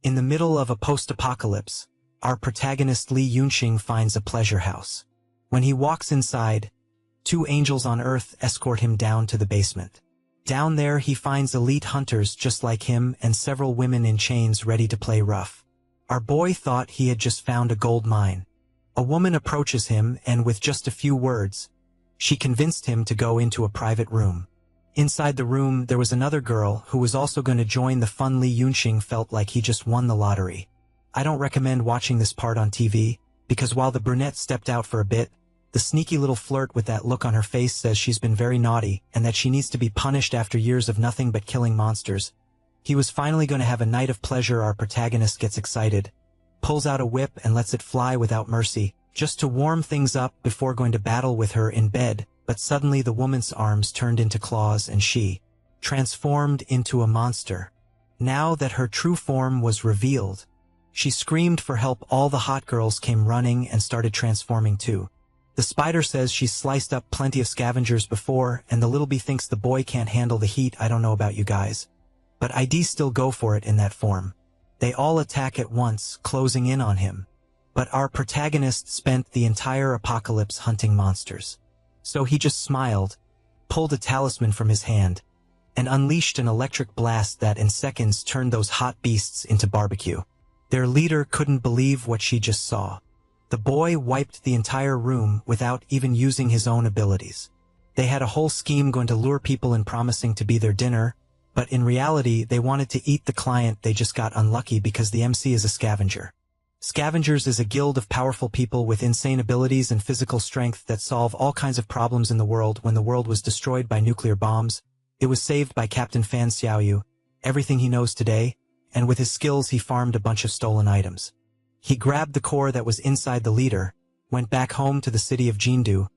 In the middle of a post-apocalypse, our protagonist Lee Yunxing finds a pleasure house. When he walks inside, two angels on Earth escort him down to the basement. Down there he finds elite hunters just like him and several women in chains ready to play rough. Our boy thought he had just found a gold mine. A woman approaches him and with just a few words, she convinced him to go into a private room. Inside the room there was another girl who was also going to join the fun. Lee Yunxing felt like he just won the lottery. I don't recommend watching this part on TV, because while the brunette stepped out for a bit, the sneaky little flirt with that look on her face says she's been very naughty and that she needs to be punished after years of nothing but killing monsters. He was finally going to have a night of pleasure. Our protagonist gets excited, pulls out a whip and lets it fly without mercy, just to warm things up before going to battle with her in bed, but suddenly the woman's arms turned into claws and she transformed into a monster. Now that her true form was revealed, she screamed for help. All the hot girls came running and started transforming too. The spider says she's sliced up plenty of scavengers before, and the little bee thinks the boy can't handle the heat. I don't know about you guys, but I'd still go for it in that form. They all attack at once, closing in on him. But our protagonist spent the entire apocalypse hunting monsters. So he just smiled, pulled a talisman from his hand, and unleashed an electric blast that in seconds turned those hot beasts into barbecue. Their leader couldn't believe what she just saw. The boy wiped the entire room without even using his own abilities. They had a whole scheme going to lure people in promising to be their dinner, but in reality they wanted to eat the client. They just got unlucky because the MC is a scavenger. Scavengers is a guild of powerful people with insane abilities and physical strength that solve all kinds of problems in the world. When the world was destroyed by nuclear bombs, it was saved by Captain Fan Xiaoyu, everything he knows today, and with his skills he farmed a bunch of stolen items. He grabbed the core that was inside the leader, went back home to the city of Jindu,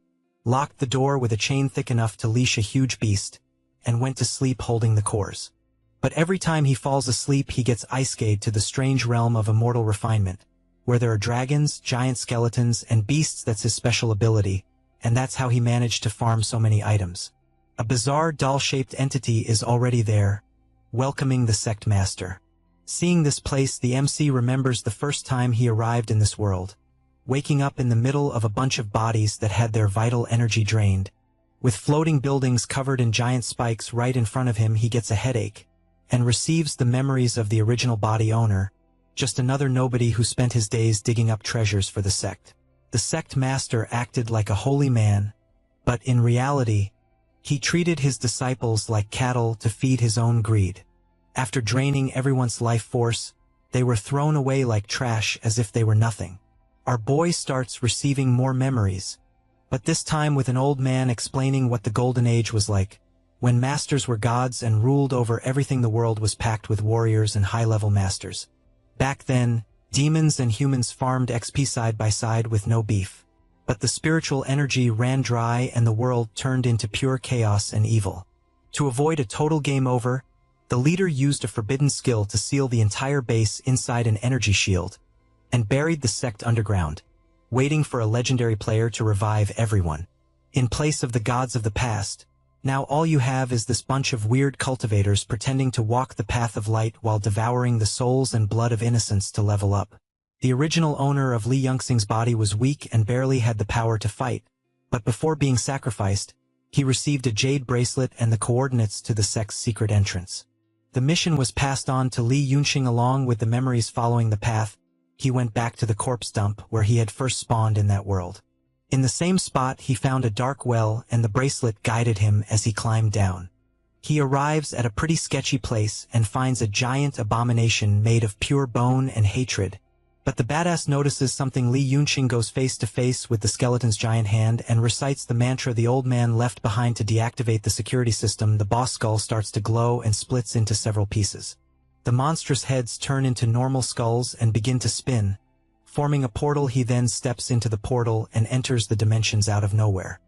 locked the door with a chain thick enough to leash a huge beast, and went to sleep holding the cores. But every time he falls asleep he gets iced to the strange realm of immortal refinement, where there are dragons, giant skeletons, and beasts. That's his special ability, and that's how he managed to farm so many items. A bizarre doll-shaped entity is already there, welcoming the sect master. Seeing this place, the MC remembers the first time he arrived in this world, waking up in the middle of a bunch of bodies that had their vital energy drained. With floating buildings covered in giant spikes right in front of him, he gets a headache, and receives the memories of the original body owner, just another nobody who spent his days digging up treasures for the sect. The sect master acted like a holy man, but in reality, he treated his disciples like cattle to feed his own greed. After draining everyone's life force, they were thrown away like trash as if they were nothing. Our boy starts receiving more memories, but this time with an old man explaining what the Golden Age was like, when masters were gods and ruled over everything. The world was packed with warriors and high-level masters. Back then, demons and humans farmed XP side by side with no beef. But the spiritual energy ran dry and the world turned into pure chaos and evil. To avoid a total game over, the leader used a forbidden skill to seal the entire base inside an energy shield, and buried the sect underground, waiting for a legendary player to revive everyone. In place of the gods of the past, now all you have is this bunch of weird cultivators pretending to walk the path of light while devouring the souls and blood of innocents to level up. The original owner of Lee Yunxing's body was weak and barely had the power to fight, but before being sacrificed, he received a jade bracelet and the coordinates to the sect's secret entrance. The mission was passed on to Lee Yunxing along with the memories. Following the path, he went back to the corpse dump where he had first spawned in that world. In the same spot he found a dark well and the bracelet guided him as he climbed down. He arrives at a pretty sketchy place and finds a giant abomination made of pure bone and hatred. But the badass notices something. Lee Yunxing goes face to face with the skeleton's giant hand and recites the mantra the old man left behind to deactivate the security system. The boss skull starts to glow and splits into several pieces. The monstrous heads turn into normal skulls and begin to spin, forming a portal. He then steps into the portal and enters the dimensions out of nowhere.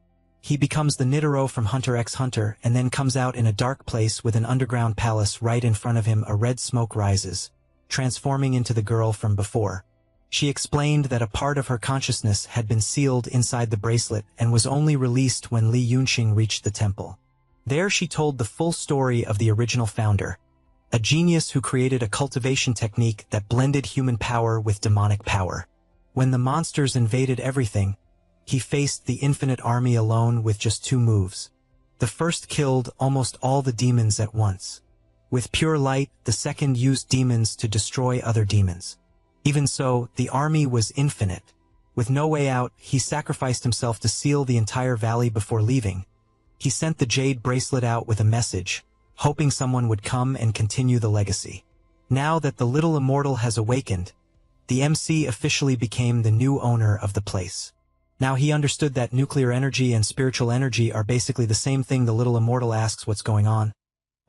He becomes the Nidoro from Hunter x Hunter and then comes out in a dark place with an underground palace right in front of him. A red smoke rises, transforming into the girl from before. She explained that a part of her consciousness had been sealed inside the bracelet and was only released when Lee Yunxing reached the temple. There she told the full story of the original founder, a genius who created a cultivation technique that blended human power with demonic power. When the monsters invaded everything, he faced the infinite army alone with just 2 moves. The first killed almost all the demons at once. With pure light, the second used demons to destroy other demons. Even so, the army was infinite. With no way out, he sacrificed himself to seal the entire valley before leaving. He sent the jade bracelet out with a message, hoping someone would come and continue the legacy. Now that the little immortal has awakened, the MC officially became the new owner of the place. Now he understood that nuclear energy and spiritual energy are basically the same thing. The little immortal asks what's going on,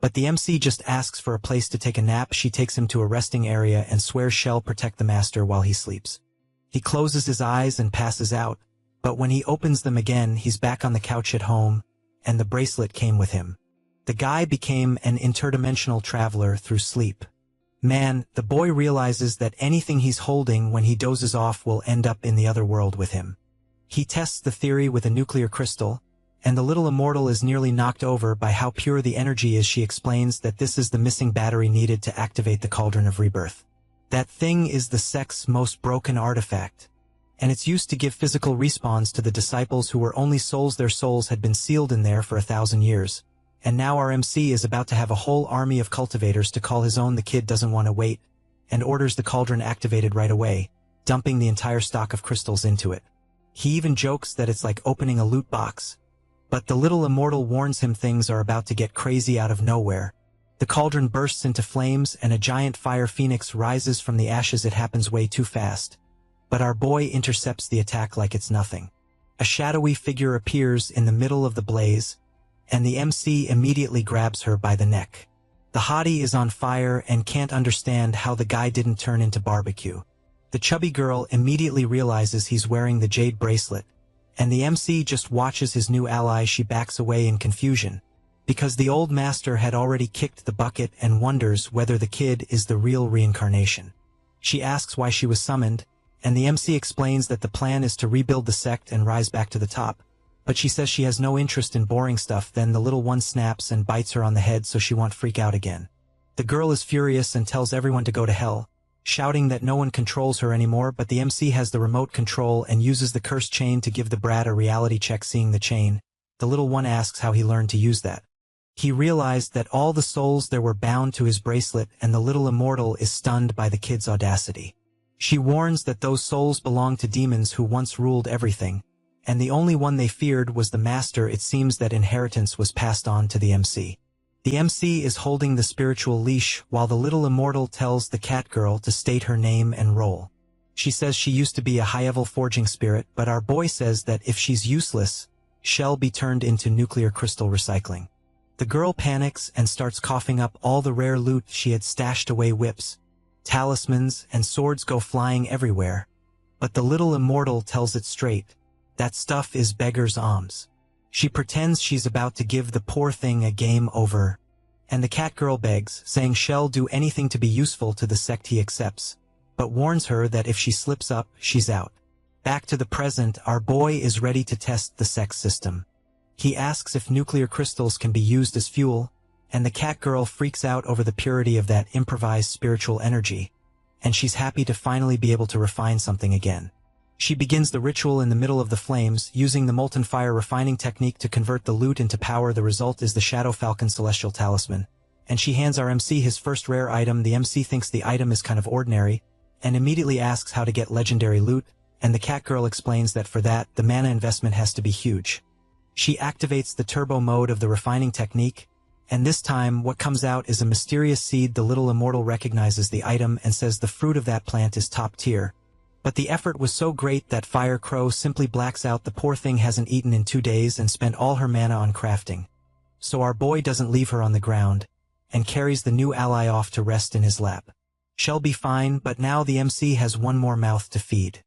but the MC just asks for a place to take a nap. She takes him to a resting area and swears she'll protect the master while he sleeps. He closes his eyes and passes out, but when he opens them again, he's back on the couch at home, and the bracelet came with him. The guy became an interdimensional traveler through sleep. Man, the boy realizes that anything he's holding when he dozes off will end up in the other world with him. He tests the theory with a nuclear crystal, and the little immortal is nearly knocked over by how pure the energy is. She explains that this is the missing battery needed to activate the cauldron of rebirth. That thing is the sect's most broken artifact, and it's used to give physical respawns to the disciples who were only souls. Their souls had been sealed in there for 1,000 years. And now our MC is about to have a whole army of cultivators to call his own. The kid doesn't want to wait, and orders the cauldron activated right away, dumping the entire stock of crystals into it. He even jokes that it's like opening a loot box. But the little immortal warns him things are about to get crazy out of nowhere. The cauldron bursts into flames and a giant fire phoenix rises from the ashes. It happens way too fast. But our boy intercepts the attack like it's nothing. A shadowy figure appears in the middle of the blaze, and the MC immediately grabs her by the neck. The hottie is on fire and can't understand how the guy didn't turn into barbecue. The chubby girl immediately realizes he's wearing the jade bracelet, and the MC just watches his new ally. She backs away in confusion, because the old master had already kicked the bucket and wonders whether the kid is the real reincarnation. She asks why she was summoned, and the MC explains that the plan is to rebuild the sect and rise back to the top. But she says she has no interest in boring stuff. Then the little one snaps and bites her on the head so she won't freak out again. The girl is furious and tells everyone to go to hell, shouting that no one controls her anymore. But the MC has the remote control and uses the cursed chain to give the brat a reality check. Seeing the chain, the little one asks how he learned to use that. He realized that all the souls there were bound to his bracelet, and the little immortal is stunned by the kid's audacity. She warns that those souls belong to demons who once ruled everything, and the only one they feared was the master. It seems that inheritance was passed on to the MC. The MC is holding the spiritual leash while the little immortal tells the cat girl to state her name and role. She says she used to be a high-level forging spirit, but our boy says that if she's useless, she'll be turned into nuclear crystal recycling. The girl panics and starts coughing up all the rare loot she had stashed away. Whips, talismans, and swords go flying everywhere. But the little immortal tells it straight. That stuff is beggar's alms. She pretends she's about to give the poor thing a game over, and the cat girl begs, saying she'll do anything to be useful to the sect. He accepts, but warns her that if she slips up, she's out. Back to the present, our boy is ready to test the sect system. He asks if nuclear crystals can be used as fuel, and the cat girl freaks out over the purity of that improvised spiritual energy, and she's happy to finally be able to refine something again. She begins the ritual in the middle of the flames, using the molten fire refining technique to convert the loot into power. The result is the Shadow Falcon Celestial Talisman, and she hands our MC his first rare item. The MC thinks the item is kind of ordinary, and immediately asks how to get legendary loot, and the cat girl explains that for that, the mana investment has to be huge. She activates the turbo mode of the refining technique, and this time what comes out is a mysterious seed. The little immortal recognizes the item and says the fruit of that plant is top tier. But the effort was so great that Fire Crow simply blacks out. The poor thing hasn't eaten in 2 days and spent all her mana on crafting. So our boy doesn't leave her on the ground, and carries the new ally off to rest in his lap. She'll be fine, but now the MC has one more mouth to feed.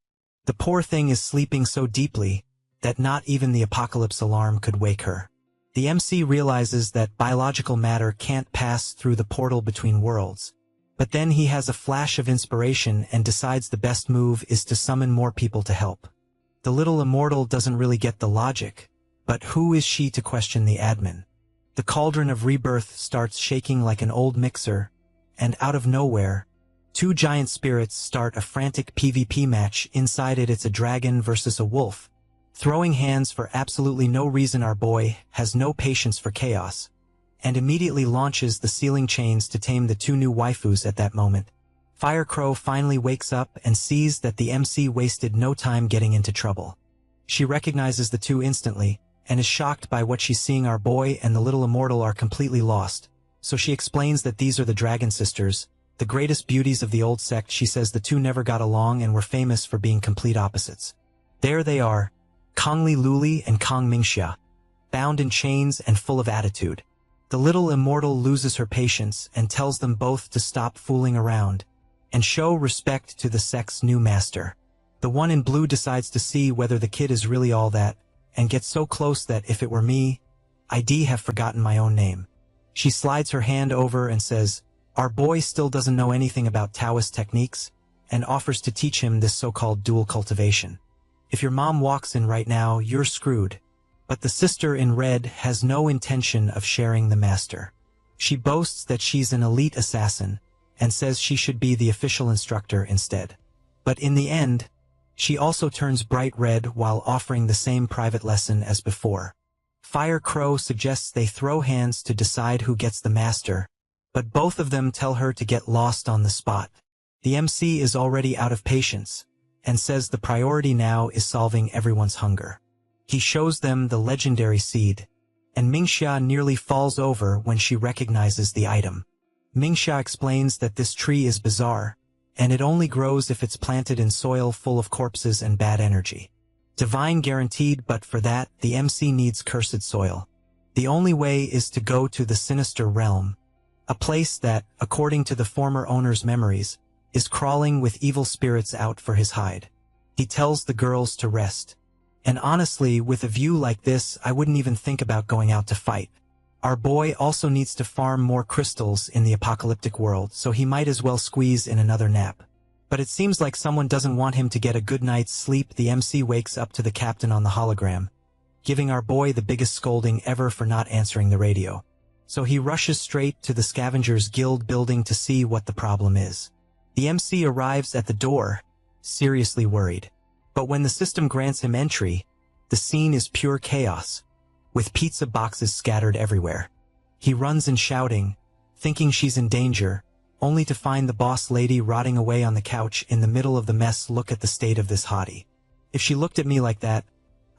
The poor thing is sleeping so deeply that not even the apocalypse alarm could wake her. The MC realizes that biological matter can't pass through the portal between worlds. But then he has a flash of inspiration and decides the best move is to summon more people to help. The little immortal doesn't really get the logic, but who is she to question the admin? The cauldron of rebirth starts shaking like an old mixer, and out of nowhere, two giant spirits start a frantic PvP match. Inside it, it's a dragon versus a wolf. Throwing hands for absolutely no reason, our boy has no patience for chaos, and immediately launches the sealing chains to tame the two new waifus at that moment. Firecrow finally wakes up and sees that the MC wasted no time getting into trouble. She recognizes the two instantly, and is shocked by what she's seeing. Our boy and the little immortal are completely lost, so she explains that these are the Dragon Sisters, the greatest beauties of the old sect. She says the two never got along and were famous for being complete opposites. There they are, Kongli Luli and Kong Mingxia, bound in chains and full of attitude. The little immortal loses her patience and tells them both to stop fooling around and show respect to the sect's new master. The one in blue decides to see whether the kid is really all that, and gets so close that if it were me, I'd have forgotten my own name. She slides her hand over and says, our boy still doesn't know anything about Taoist techniques, and offers to teach him this so-called dual cultivation. If your mom walks in right now, you're screwed. But the sister in red has no intention of sharing the master. She boasts that she's an elite assassin, and says she should be the official instructor instead. But in the end, she also turns bright red while offering the same private lesson as before. Firecrow suggests they throw hands to decide who gets the master, but both of them tell her to get lost on the spot. The MC is already out of patience, and says the priority now is solving everyone's hunger. He shows them the legendary seed, and Mingxia nearly falls over when she recognizes the item. Mingxia explains that this tree is bizarre, and it only grows if it's planted in soil full of corpses and bad energy. Divine guaranteed, but for that, the MC needs cursed soil. The only way is to go to the Sinister Realm, a place that, according to the former owner's memories, is crawling with evil spirits out for his hide. He tells the girls to rest. And honestly, with a view like this, I wouldn't even think about going out to fight. Our boy also needs to farm more crystals in the apocalyptic world, so he might as well squeeze in another nap. But it seems like someone doesn't want him to get a good night's sleep. The MC wakes up to the captain on the hologram, giving our boy the biggest scolding ever for not answering the radio. So he rushes straight to the Scavengers Guild building to see what the problem is. The MC arrives at the door, seriously worried. But when the system grants him entry, the scene is pure chaos, with pizza boxes scattered everywhere. He runs in shouting, thinking she's in danger, only to find the boss lady rotting away on the couch in the middle of the mess. Look at the state of this hottie. If she looked at me like that,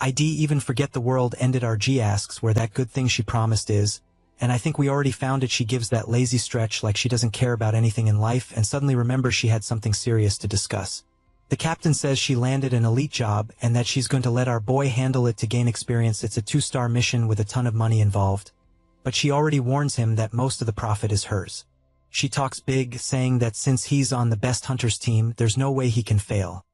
I'd even forget the world ended. RG asks where that good thing she promised is, and I think we already found it. She gives that lazy stretch like she doesn't care about anything in life and suddenly remembers she had something serious to discuss. The captain says she landed an elite job and that she's going to let our boy handle it to gain experience. It's a 2-star mission with a ton of money involved. But she already warns him that most of the profit is hers. She talks big, saying that since he's on the best hunters team, there's no way he can fail.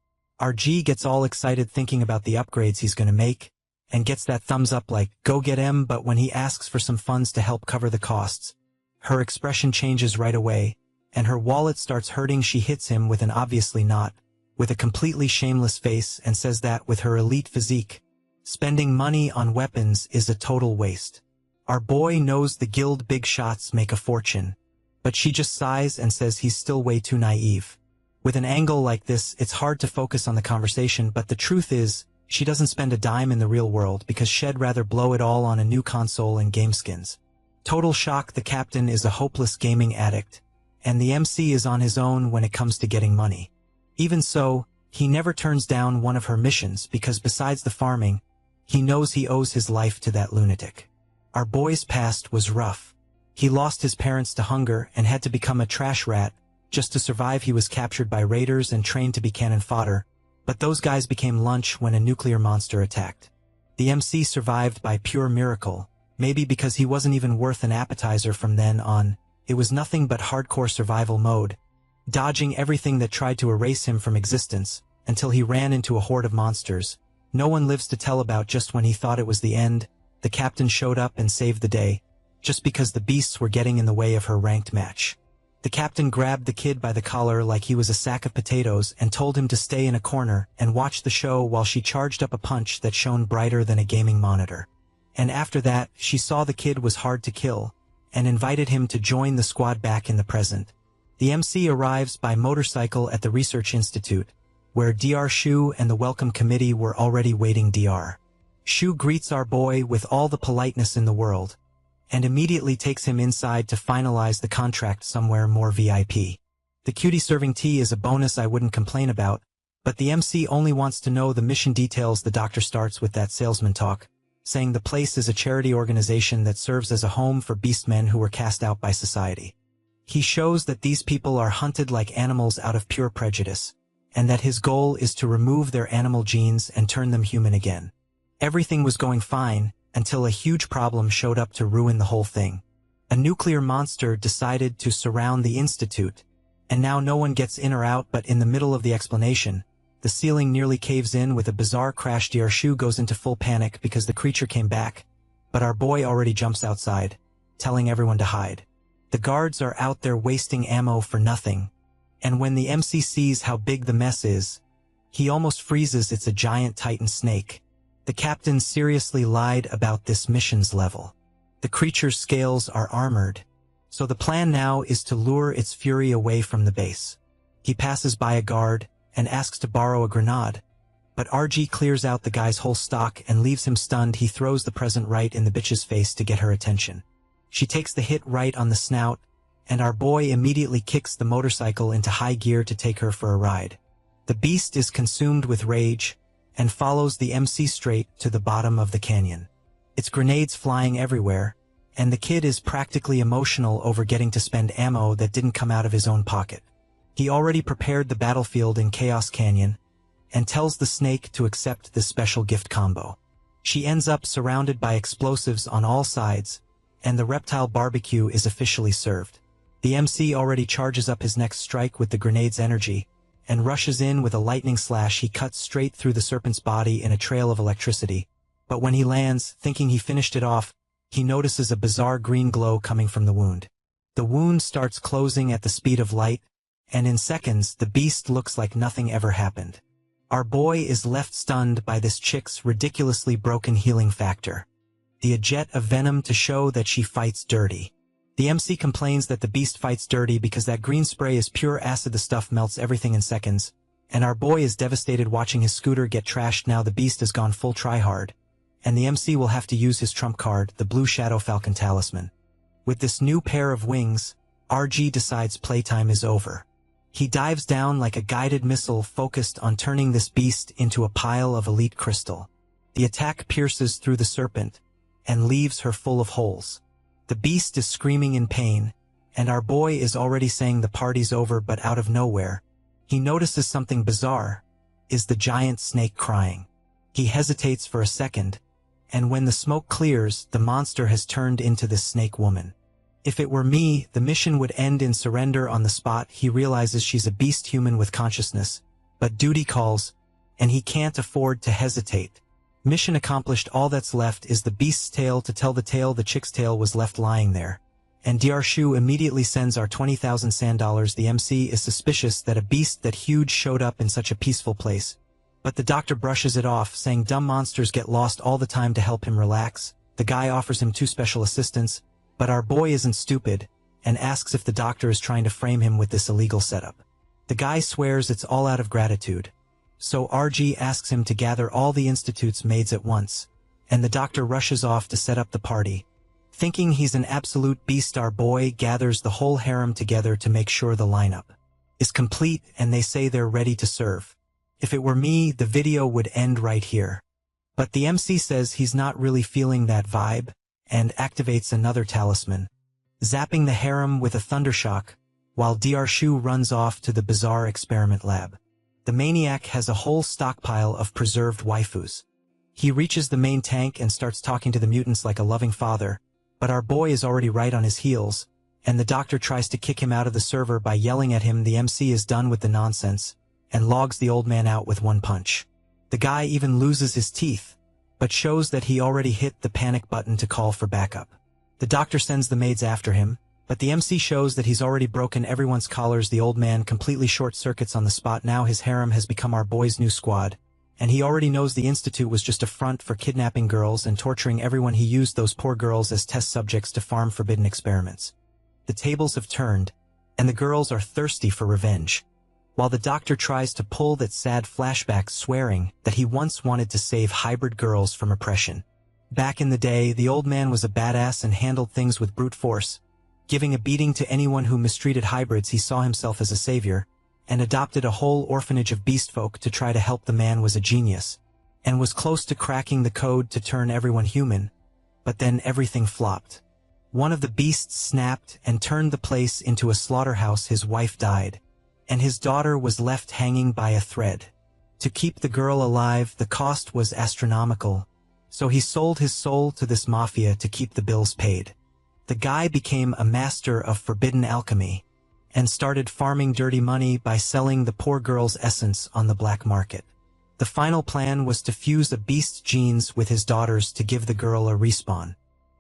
RG gets all excited thinking about the upgrades he's going to make, and gets that thumbs up like, go get him. But when he asks for some funds to help cover the costs, her expression changes right away, and her wallet starts hurting. She hits him with an obviously not, with a completely shameless face, and says that with her elite physique, spending money on weapons is a total waste. Our boy knows the guild big shots make a fortune, but she just sighs and says he's still way too naive. With an angle like this, it's hard to focus on the conversation, but the truth is, she doesn't spend a dime in the real world because she'd rather blow it all on a new console and game skins. Total shock. The captain is a hopeless gaming addict, and the MC is on his own when it comes to getting money. Even so, he never turns down one of her missions because besides the farming, he knows he owes his life to that lunatic. Our boy's past was rough. He lost his parents to hunger and had to become a trash rat. Just to survive, he was captured by raiders and trained to be cannon fodder, but those guys became lunch when a nuclear monster attacked. The MC survived by pure miracle, maybe because he wasn't even worth an appetizer. From then on, it was nothing but hardcore survival mode, dodging everything that tried to erase him from existence, until he ran into a horde of monsters. No one lives to tell about. Just when he thought it was the end, the captain showed up and saved the day, just because the beasts were getting in the way of her ranked match. The captain grabbed the kid by the collar like he was a sack of potatoes and told him to stay in a corner and watch the show while she charged up a punch that shone brighter than a gaming monitor. And after that, she saw the kid was hard to kill, and invited him to join the squad back in the present. The MC arrives by motorcycle at the Research Institute, where Dr. Shu and the Welcome Committee were already waiting. Dr. Shu greets our boy with all the politeness in the world, and immediately takes him inside to finalize the contract somewhere more VIP. The cutie serving tea is a bonus I wouldn't complain about, but the MC only wants to know the mission details. The doctor starts with that salesman talk, saying the place is a charity organization that serves as a home for beastmen who were cast out by society. He shows that these people are hunted like animals out of pure prejudice, and that his goal is to remove their animal genes and turn them human again. Everything was going fine, until a huge problem showed up to ruin the whole thing. A nuclear monster decided to surround the institute, and now no one gets in or out. But in the middle of the explanation, the ceiling nearly caves in with a bizarre crash. Dr. Shu goes into full panic because the creature came back, but our boy already jumps outside, telling everyone to hide. The guards are out there wasting ammo for nothing, and when the MC sees how big the mess is, he almost freezes. It's a giant titan snake. The captain seriously lied about this mission's level. The creature's scales are armored, so the plan now is to lure its fury away from the base. He passes by a guard and asks to borrow a grenade, but RG clears out the guy's whole stock and leaves him stunned. He throws the present right in the bitch's face to get her attention. She takes the hit right on the snout, and our boy immediately kicks the motorcycle into high gear to take her for a ride. The beast is consumed with rage and follows the MC straight to the bottom of the canyon. Its grenades flying everywhere, and the kid is practically emotional over getting to spend ammo that didn't come out of his own pocket. He already prepared the battlefield in Chaos Canyon, and tells the snake to accept this special gift combo. She ends up surrounded by explosives on all sides, and the reptile barbecue is officially served. The MC already charges up his next strike with the grenade's energy, and rushes in with a lightning slash. He cuts straight through the serpent's body in a trail of electricity, but when he lands, thinking he finished it off, he notices a bizarre green glow coming from the wound. The wound starts closing at the speed of light, and in seconds the beast looks like nothing ever happened. Our boy is left stunned by this chick's ridiculously broken healing factor. A jet of venom to show that she fights dirty. The MC complains that the beast fights dirty because that green spray is pure acid. The stuff melts everything in seconds, and our boy is devastated watching his scooter get trashed. Now the beast has gone full tryhard, and the MC will have to use his trump card, the Blue Shadow Falcon Talisman. With this new pair of wings, RG decides playtime is over. He dives down like a guided missile focused on turning this beast into a pile of elite crystal. The attack pierces through the serpent and leaves her full of holes. The beast is screaming in pain, and our boy is already saying the party's over. But out of nowhere, he notices something bizarre. Is the giant snake crying? He hesitates for a second, and when the smoke clears, the monster has turned into this snake woman. If it were me, the mission would end in surrender on the spot. He realizes she's a beast human with consciousness, but duty calls, and he can't afford to hesitate. Mission accomplished. All that's left is the beast's tail to tell the tale. The chick's tail was left lying there, and Dr. Shu immediately sends our 20,000 sand dollars. The MC is suspicious that a beast that huge showed up in such a peaceful place, but the doctor brushes it off, saying dumb monsters get lost all the time. To help him relax, the guy offers him 2 special assistants, but our boy isn't stupid, and asks if the doctor is trying to frame him with this illegal setup. The guy swears it's all out of gratitude, so RG asks him to gather all the institute's maids at once, and the doctor rushes off to set up the party. Thinking he's an absolute beast, our boy gathers the whole harem together to make sure the lineup is complete, and they say they're ready to serve. If it were me, the video would end right here. But the MC says he's not really feeling that vibe, and activates another talisman, zapping the harem with a thundershock, while Dr. Shu runs off to the bizarre experiment lab. The maniac has a whole stockpile of preserved waifus. He reaches the main tank and starts talking to the mutants like a loving father, but our boy is already right on his heels, and the doctor tries to kick him out of the server by yelling at him. The MC is done with the nonsense, and logs the old man out with 1 punch. The guy even loses his teeth, but shows that he already hit the panic button to call for backup. The doctor sends the maids after him, but the MC shows that he's already broken everyone's collars. The old man completely short-circuits on the spot. Now his harem has become our boy's new squad, and he already knows the institute was just a front for kidnapping girls and torturing everyone. He used those poor girls as test subjects to farm forbidden experiments. The tables have turned, and the girls are thirsty for revenge. While the doctor tries to pull that sad flashback, swearing that he once wanted to save hybrid girls from oppression. Back in the day, the old man was a badass and handled things with brute force. Giving a beating to anyone who mistreated hybrids, he saw himself as a savior, and adopted a whole orphanage of beast folk to try to help. The man was a genius, and was close to cracking the code to turn everyone human, but then everything flopped. One of the beasts snapped and turned the place into a slaughterhouse. His wife died, and his daughter was left hanging by a thread. To keep the girl alive, the cost was astronomical, so he sold his soul to this mafia to keep the bills paid. The guy became a master of forbidden alchemy, and started farming dirty money by selling the poor girl's essence on the black market. The final plan was to fuse a beast's genes with his daughter's to give the girl a respawn.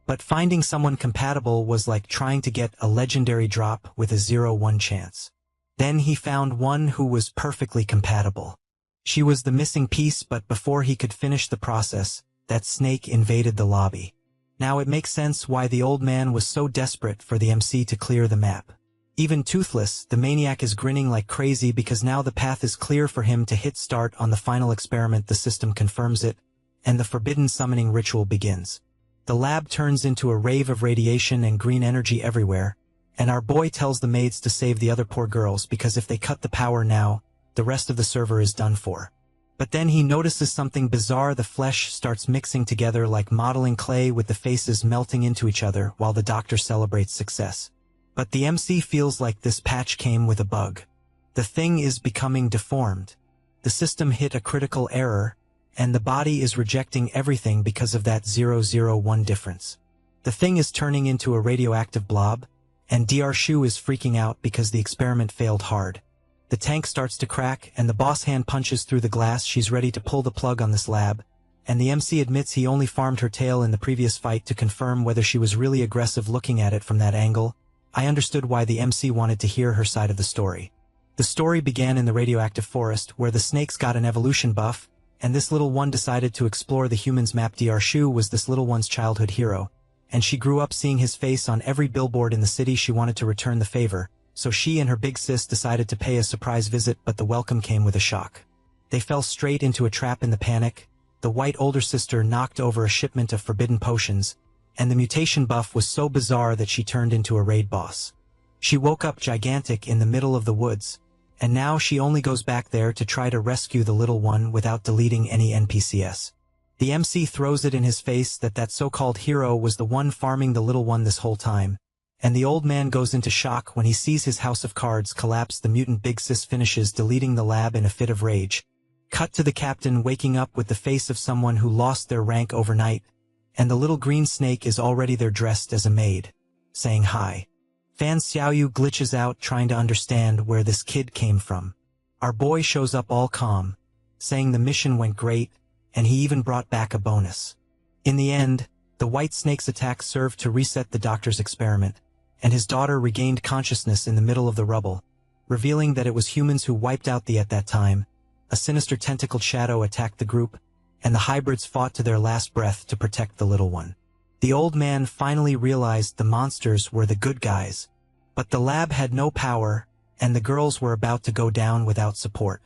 But finding someone compatible was like trying to get a legendary drop with a 0-1 chance. Then he found one who was perfectly compatible. She was the missing piece, but before he could finish the process, that snake invaded the lobby. Now it makes sense why the old man was so desperate for the MC to clear the map. Even Toothless, the maniac, is grinning like crazy because now the path is clear for him to hit start on the final experiment. The system confirms it, and the forbidden summoning ritual begins. The lab turns into a rave of radiation and green energy everywhere, and our boy tells the maids to save the other poor girls because if they cut the power now, the rest of the server is done for. But then he notices something bizarre. The flesh starts mixing together like modeling clay, with the faces melting into each other while the doctor celebrates success. But the MC feels like this patch came with a bug. The thing is becoming deformed. The system hit a critical error, and the body is rejecting everything because of that 001 difference. The thing is turning into a radioactive blob, and Dr. Shu is freaking out because the experiment failed hard. The tank starts to crack, and the boss hand punches through the glass. She's ready to pull the plug on this lab, and the MC admits he only farmed her tail in the previous fight to confirm whether she was really aggressive. Looking at it from that angle, I understood why the MC wanted to hear her side of the story. The story began in the radioactive forest, where the snakes got an evolution buff, and this little one decided to explore the humans' map. Dr. Shu was this little one's childhood hero, and she grew up seeing his face on every billboard in the city. She wanted to return the favor, so she and her big sis decided to pay a surprise visit, but the welcome came with a shock. They fell straight into a trap. In the panic, the white older sister knocked over a shipment of forbidden potions, and the mutation buff was so bizarre that she turned into a raid boss. She woke up gigantic in the middle of the woods, and now she only goes back there to try to rescue the little one without deleting any NPCs. The MC throws it in his face that that so-called hero was the one farming the little one this whole time, and the old man goes into shock when he sees his house of cards collapse. The mutant big sis finishes deleting the lab in a fit of rage. Cut to the captain waking up with the face of someone who lost their rank overnight, and the little green snake is already there dressed as a maid, saying hi. Fan Xiaoyu glitches out trying to understand where this kid came from. Our boy shows up all calm, saying the mission went great, and he even brought back a bonus. In the end, the white snake's attack served to reset the doctor's experiment, and his daughter regained consciousness in the middle of the rubble, revealing that it was humans who wiped out the at that time. A sinister tentacled shadow attacked the group, and the hybrids fought to their last breath to protect the little one. The old man finally realized the monsters were the good guys, but the lab had no power, and the girls were about to go down without support.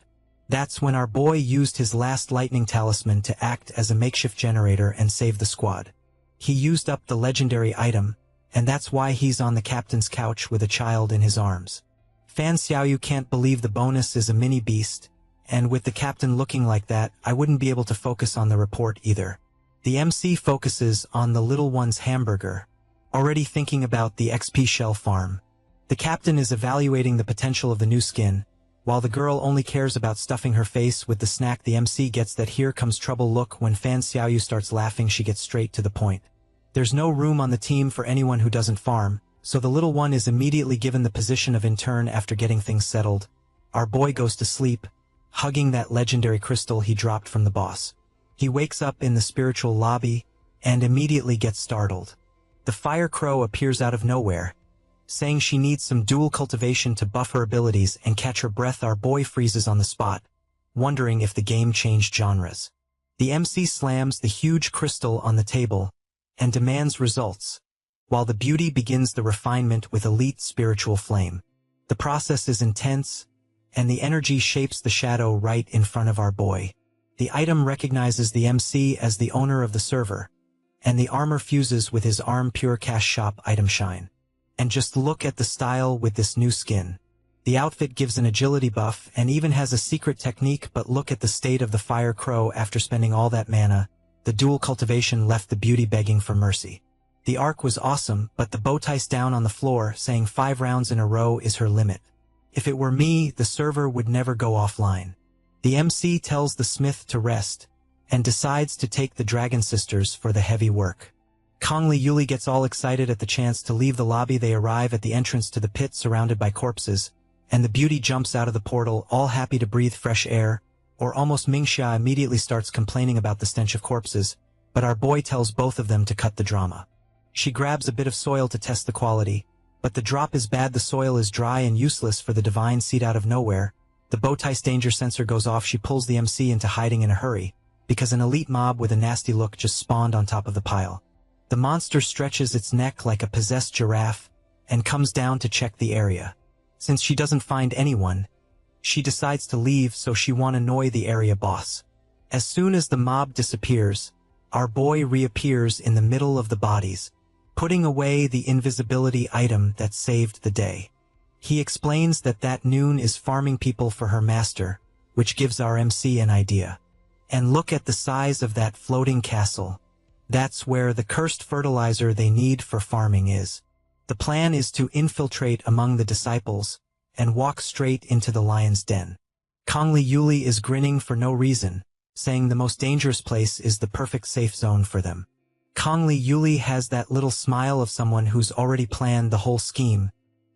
That's when our boy used his last lightning talisman to act as a makeshift generator and save the squad. He used up the legendary item, and that's why he's on the captain's couch with a child in his arms. Fan Xiaoyu can't believe the bonus is a mini beast, and with the captain looking like that, I wouldn't be able to focus on the report either. The MC focuses on the little one's hamburger, already thinking about the XP shell farm. The captain is evaluating the potential of the new skin, while the girl only cares about stuffing her face with the snack. The MC gets that here comes trouble look. When Fan Xiaoyu starts laughing, she gets straight to the point. There's no room on the team for anyone who doesn't farm, so the little one is immediately given the position of intern. After getting things settled, our boy goes to sleep, hugging that legendary crystal he dropped from the boss. He wakes up in the spiritual lobby, and immediately gets startled. The fire crow appears out of nowhere, saying she needs some dual cultivation to buff her abilities and catch her breath. Our boy freezes on the spot, wondering if the game changed genres. The MC slams the huge crystal on the table, and demands results, while the beauty begins the refinement with elite spiritual flame. The process is intense, and the energy shapes the shadow right in front of our boy. The item recognizes the MC as the owner of the server, and the armor fuses with his ARM Pure Cash Shop item shine. And just look at the style with this new skin. The outfit gives an agility buff and even has a secret technique, but look at the state of the Fire Crow after spending all that mana. The dual cultivation left the beauty begging for mercy. The arc was awesome, but the bow ties down on the floor, saying 5 rounds in a row is her limit. If it were me, the server would never go offline. The MC tells the smith to rest, and decides to take the Dragon Sisters for the heavy work. Kongli Yuli gets all excited at the chance to leave the lobby. They arrive at the entrance to the pit surrounded by corpses, and the beauty jumps out of the portal, all happy to breathe fresh air, or almost. Mingxia immediately starts complaining about the stench of corpses, but our boy tells both of them to cut the drama. She grabs a bit of soil to test the quality, but the drop is bad. The soil is dry and useless for the divine seed. Out of nowhere, the bowtie's danger sensor goes off. She pulls the MC into hiding in a hurry, because an elite mob with a nasty look just spawned on top of the pile. The monster stretches its neck like a possessed giraffe, and comes down to check the area. Since she doesn't find anyone, she decides to leave, so she won't annoy the area boss. As soon as the mob disappears, our boy reappears in the middle of the bodies, putting away the invisibility item that saved the day. He explains that Noon is farming people for her master, which gives our MC an idea. And look at the size of that floating castle. That's where the cursed fertilizer they need for farming is. The plan is to infiltrate among the disciples and walk straight into the lion's den. Kongli Yuli is grinning for no reason, saying the most dangerous place is the perfect safe zone for them. Kongli Yuli has that little smile of someone who's already planned the whole scheme,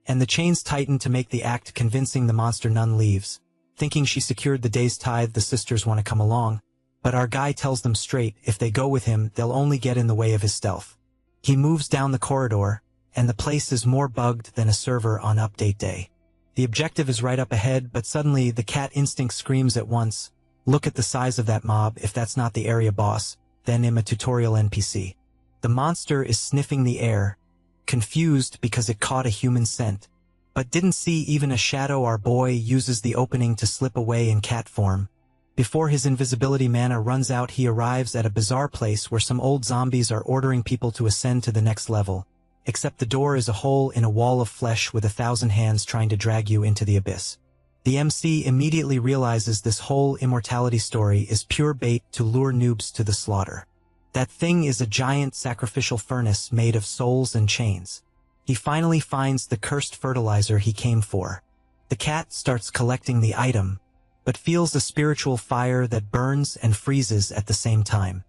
and the chains tighten to make the act convincing. The monster nun leaves, thinking she secured the day's tithe. The sisters want to come along, but our guy tells them straight if they go with him, they'll only get in the way of his stealth. He moves down the corridor, and the place is more bugged than a server on update day. The objective is right up ahead, but suddenly the cat instinct screams at once, look at the size of that mob. If that's not the area boss, then I'm a tutorial NPC. The monster is sniffing the air, confused because it caught a human scent, but didn't see even a shadow. Our boy uses the opening to slip away in cat form. Before his invisibility mana runs out, he arrives at a bizarre place where some old zombies are ordering people to ascend to the next level, except the door is a hole in a wall of flesh with 1,000 hands trying to drag you into the abyss. The MC immediately realizes this whole immortality story is pure bait to lure noobs to the slaughter. That thing is a giant sacrificial furnace made of souls and chains. He finally finds the cursed fertilizer he came for. The cat starts collecting the item, but feels a spiritual fire that burns and freezes at the same time.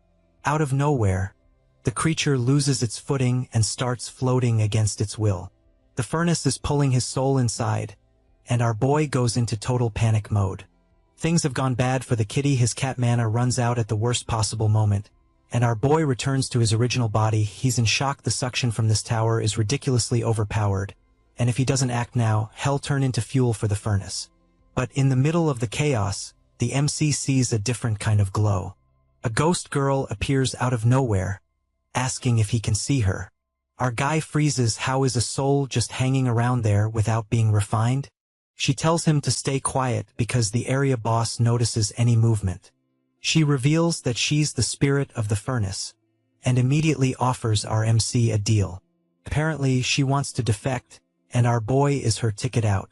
Out of nowhere, the creature loses its footing and starts floating against its will. The furnace is pulling his soul inside, and our boy goes into total panic mode. Things have gone bad for the kitty. His cat mana runs out at the worst possible moment, and our boy returns to his original body. He's in shock. The suction from this tower is ridiculously overpowered, and if he doesn't act now, he'll turn into fuel for the furnace. But in the middle of the chaos, the MC sees a different kind of glow. A ghost girl appears out of nowhere, asking if he can see her. Our guy freezes. How is a soul just hanging around there without being refined? She tells him to stay quiet because the area boss notices any movement. She reveals that she's the spirit of the furnace, and immediately offers our MC a deal. Apparently she wants to defect, and our boy is her ticket out.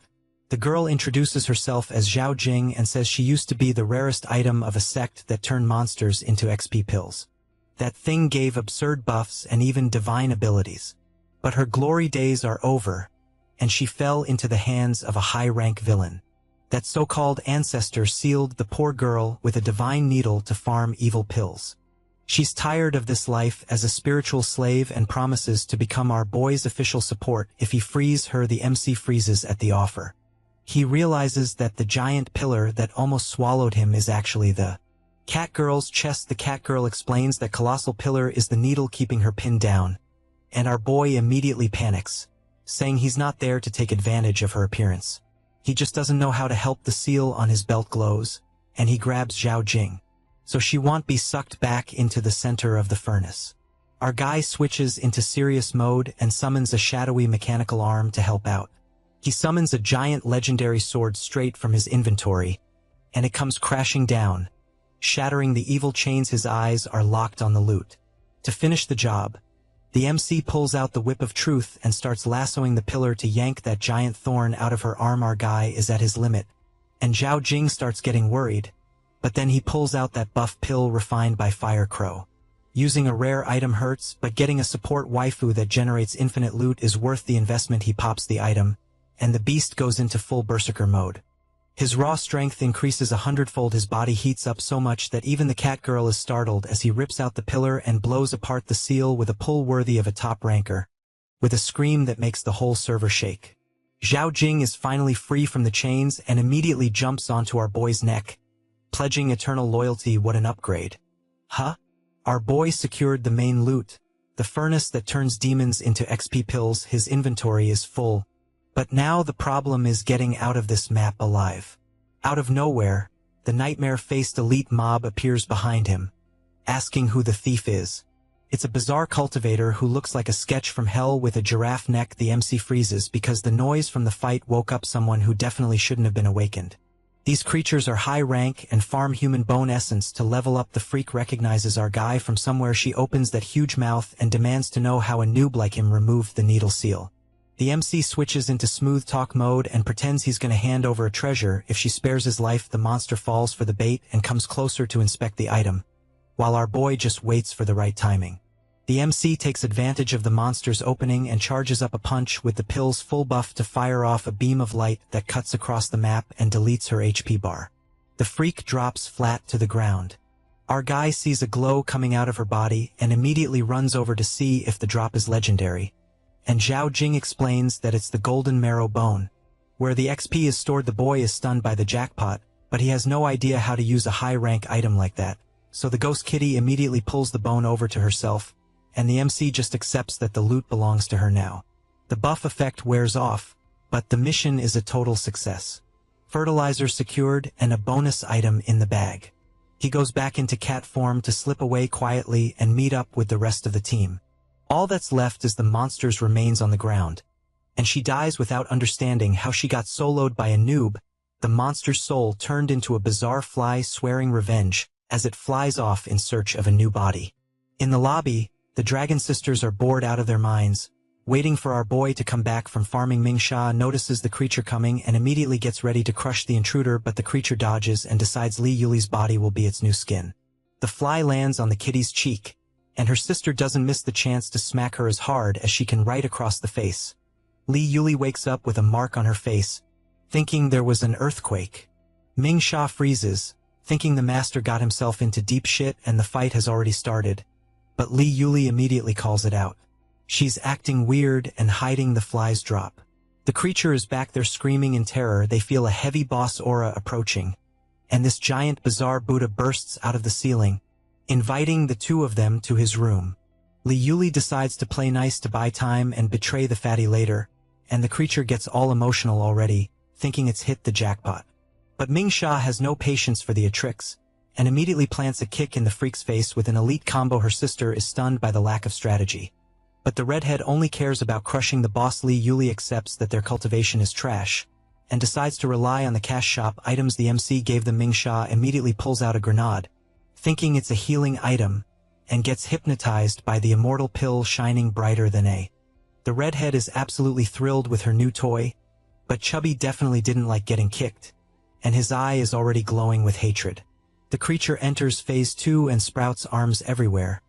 The girl introduces herself as Zhao Jing and says she used to be the rarest item of a sect that turned monsters into XP pills. That thing gave absurd buffs and even divine abilities. But her glory days are over, and she fell into the hands of a high-rank villain. That so-called ancestor sealed the poor girl with a divine needle to farm evil pills. She's tired of this life as a spiritual slave and promises to become our boy's official support if he frees her. The MC freezes at the offer. He realizes that the giant pillar that almost swallowed him is actually the Catgirl's chest. The Catgirl explains that colossal pillar is the needle keeping her pinned down, and our boy immediately panics, saying he's not there to take advantage of her appearance. He just doesn't know how to help. The seal on his belt glows, and he grabs Zhao Jing, so she won't be sucked back into the center of the furnace. Our guy switches into serious mode and summons a shadowy mechanical arm to help out. He summons a giant legendary sword straight from his inventory, and it comes crashing down, shattering the evil chains. His eyes are locked on the loot. To finish the job, the MC pulls out the whip of truth and starts lassoing the pillar to yank that giant thorn out of her arm. Our guy is at his limit, and Zhao Jing starts getting worried, but then he pulls out that buff pill refined by Fire Crow. Using a rare item hurts, but getting a support waifu that generates infinite loot is worth the investment. He pops the item, and the beast goes into full berserker mode. His raw strength increases 100-fold. His body heats up so much that even the cat girl is startled as he rips out the pillar and blows apart the seal with a pull worthy of a top ranker, with a scream that makes the whole server shake. Zhao Jing is finally free from the chains and immediately jumps onto our boy's neck, pledging eternal loyalty. What an upgrade. Huh? Our boy secured the main loot, the furnace that turns demons into XP pills. His inventory is full. But now the problem is getting out of this map alive. Out of nowhere, the nightmare-faced elite mob appears behind him, asking who the thief is. It's a bizarre cultivator who looks like a sketch from hell with a giraffe neck. The MC freezes because the noise from the fight woke up someone who definitely shouldn't have been awakened. These creatures are high rank and farm human bone essence to level up. The freak recognizes our guy from somewhere. She opens that huge mouth and demands to know how a noob like him removed the needle seal. The MC switches into smooth talk mode and pretends he's going to hand over a treasure. If she spares his life, the monster falls for the bait and comes closer to inspect the item, while our boy just waits for the right timing. The MC takes advantage of the monster's opening and charges up a punch with the pill's full buff to fire off a beam of light that cuts across the map and deletes her HP bar. The freak drops flat to the ground. Our guy sees a glow coming out of her body and immediately runs over to see if the drop is legendary. And Zhao Jing explains that it's the golden marrow bone, where the XP is stored. The boy is stunned by the jackpot, but he has no idea how to use a high-rank item like that, so the ghost kitty immediately pulls the bone over to herself, and the MC just accepts that the loot belongs to her now. The buff effect wears off, but the mission is a total success. Fertilizer secured and a bonus item in the bag. He goes back into cat form to slip away quietly and meet up with the rest of the team. All that's left is the monster's remains on the ground, and she dies without understanding how she got soloed by a noob. The monster's soul turned into a bizarre fly swearing revenge as it flies off in search of a new body. In the lobby, the Dragon Sisters are bored out of their minds, waiting for our boy to come back from farming. Ming Sha notices the creature coming and immediately gets ready to crush the intruder, but the creature dodges and decides Li Yuli's body will be its new skin. The fly lands on the kitty's cheek, and her sister doesn't miss the chance to smack her as hard as she can right across the face. Li Yuli wakes up with a mark on her face, thinking there was an earthquake. Ming Sha freezes, thinking the master got himself into deep shit and the fight has already started. But Li Yuli immediately calls it out. She's acting weird and hiding the fly's drop. The creature is back there screaming in terror. They feel a heavy boss aura approaching, and this giant bizarre Buddha bursts out of the ceiling, inviting the two of them to his room. Li Yuli decides to play nice to buy time and betray the fatty later, and the creature gets all emotional already, thinking it's hit the jackpot. But Ming Sha has no patience for the tricks, and immediately plants a kick in the freak's face with an elite combo. Her sister is stunned by the lack of strategy. But the redhead only cares about crushing the boss. Li Yuli accepts that their cultivation is trash, and decides to rely on the cash shop items the MC gave them. Ming Sha immediately pulls out a grenade, thinking it's a healing item, and gets hypnotized by the immortal pill shining brighter than a. The redhead is absolutely thrilled with her new toy, but Chubby definitely didn't like getting kicked, and his eye is already glowing with hatred. The creature enters phase 2 and sprouts arms everywhere,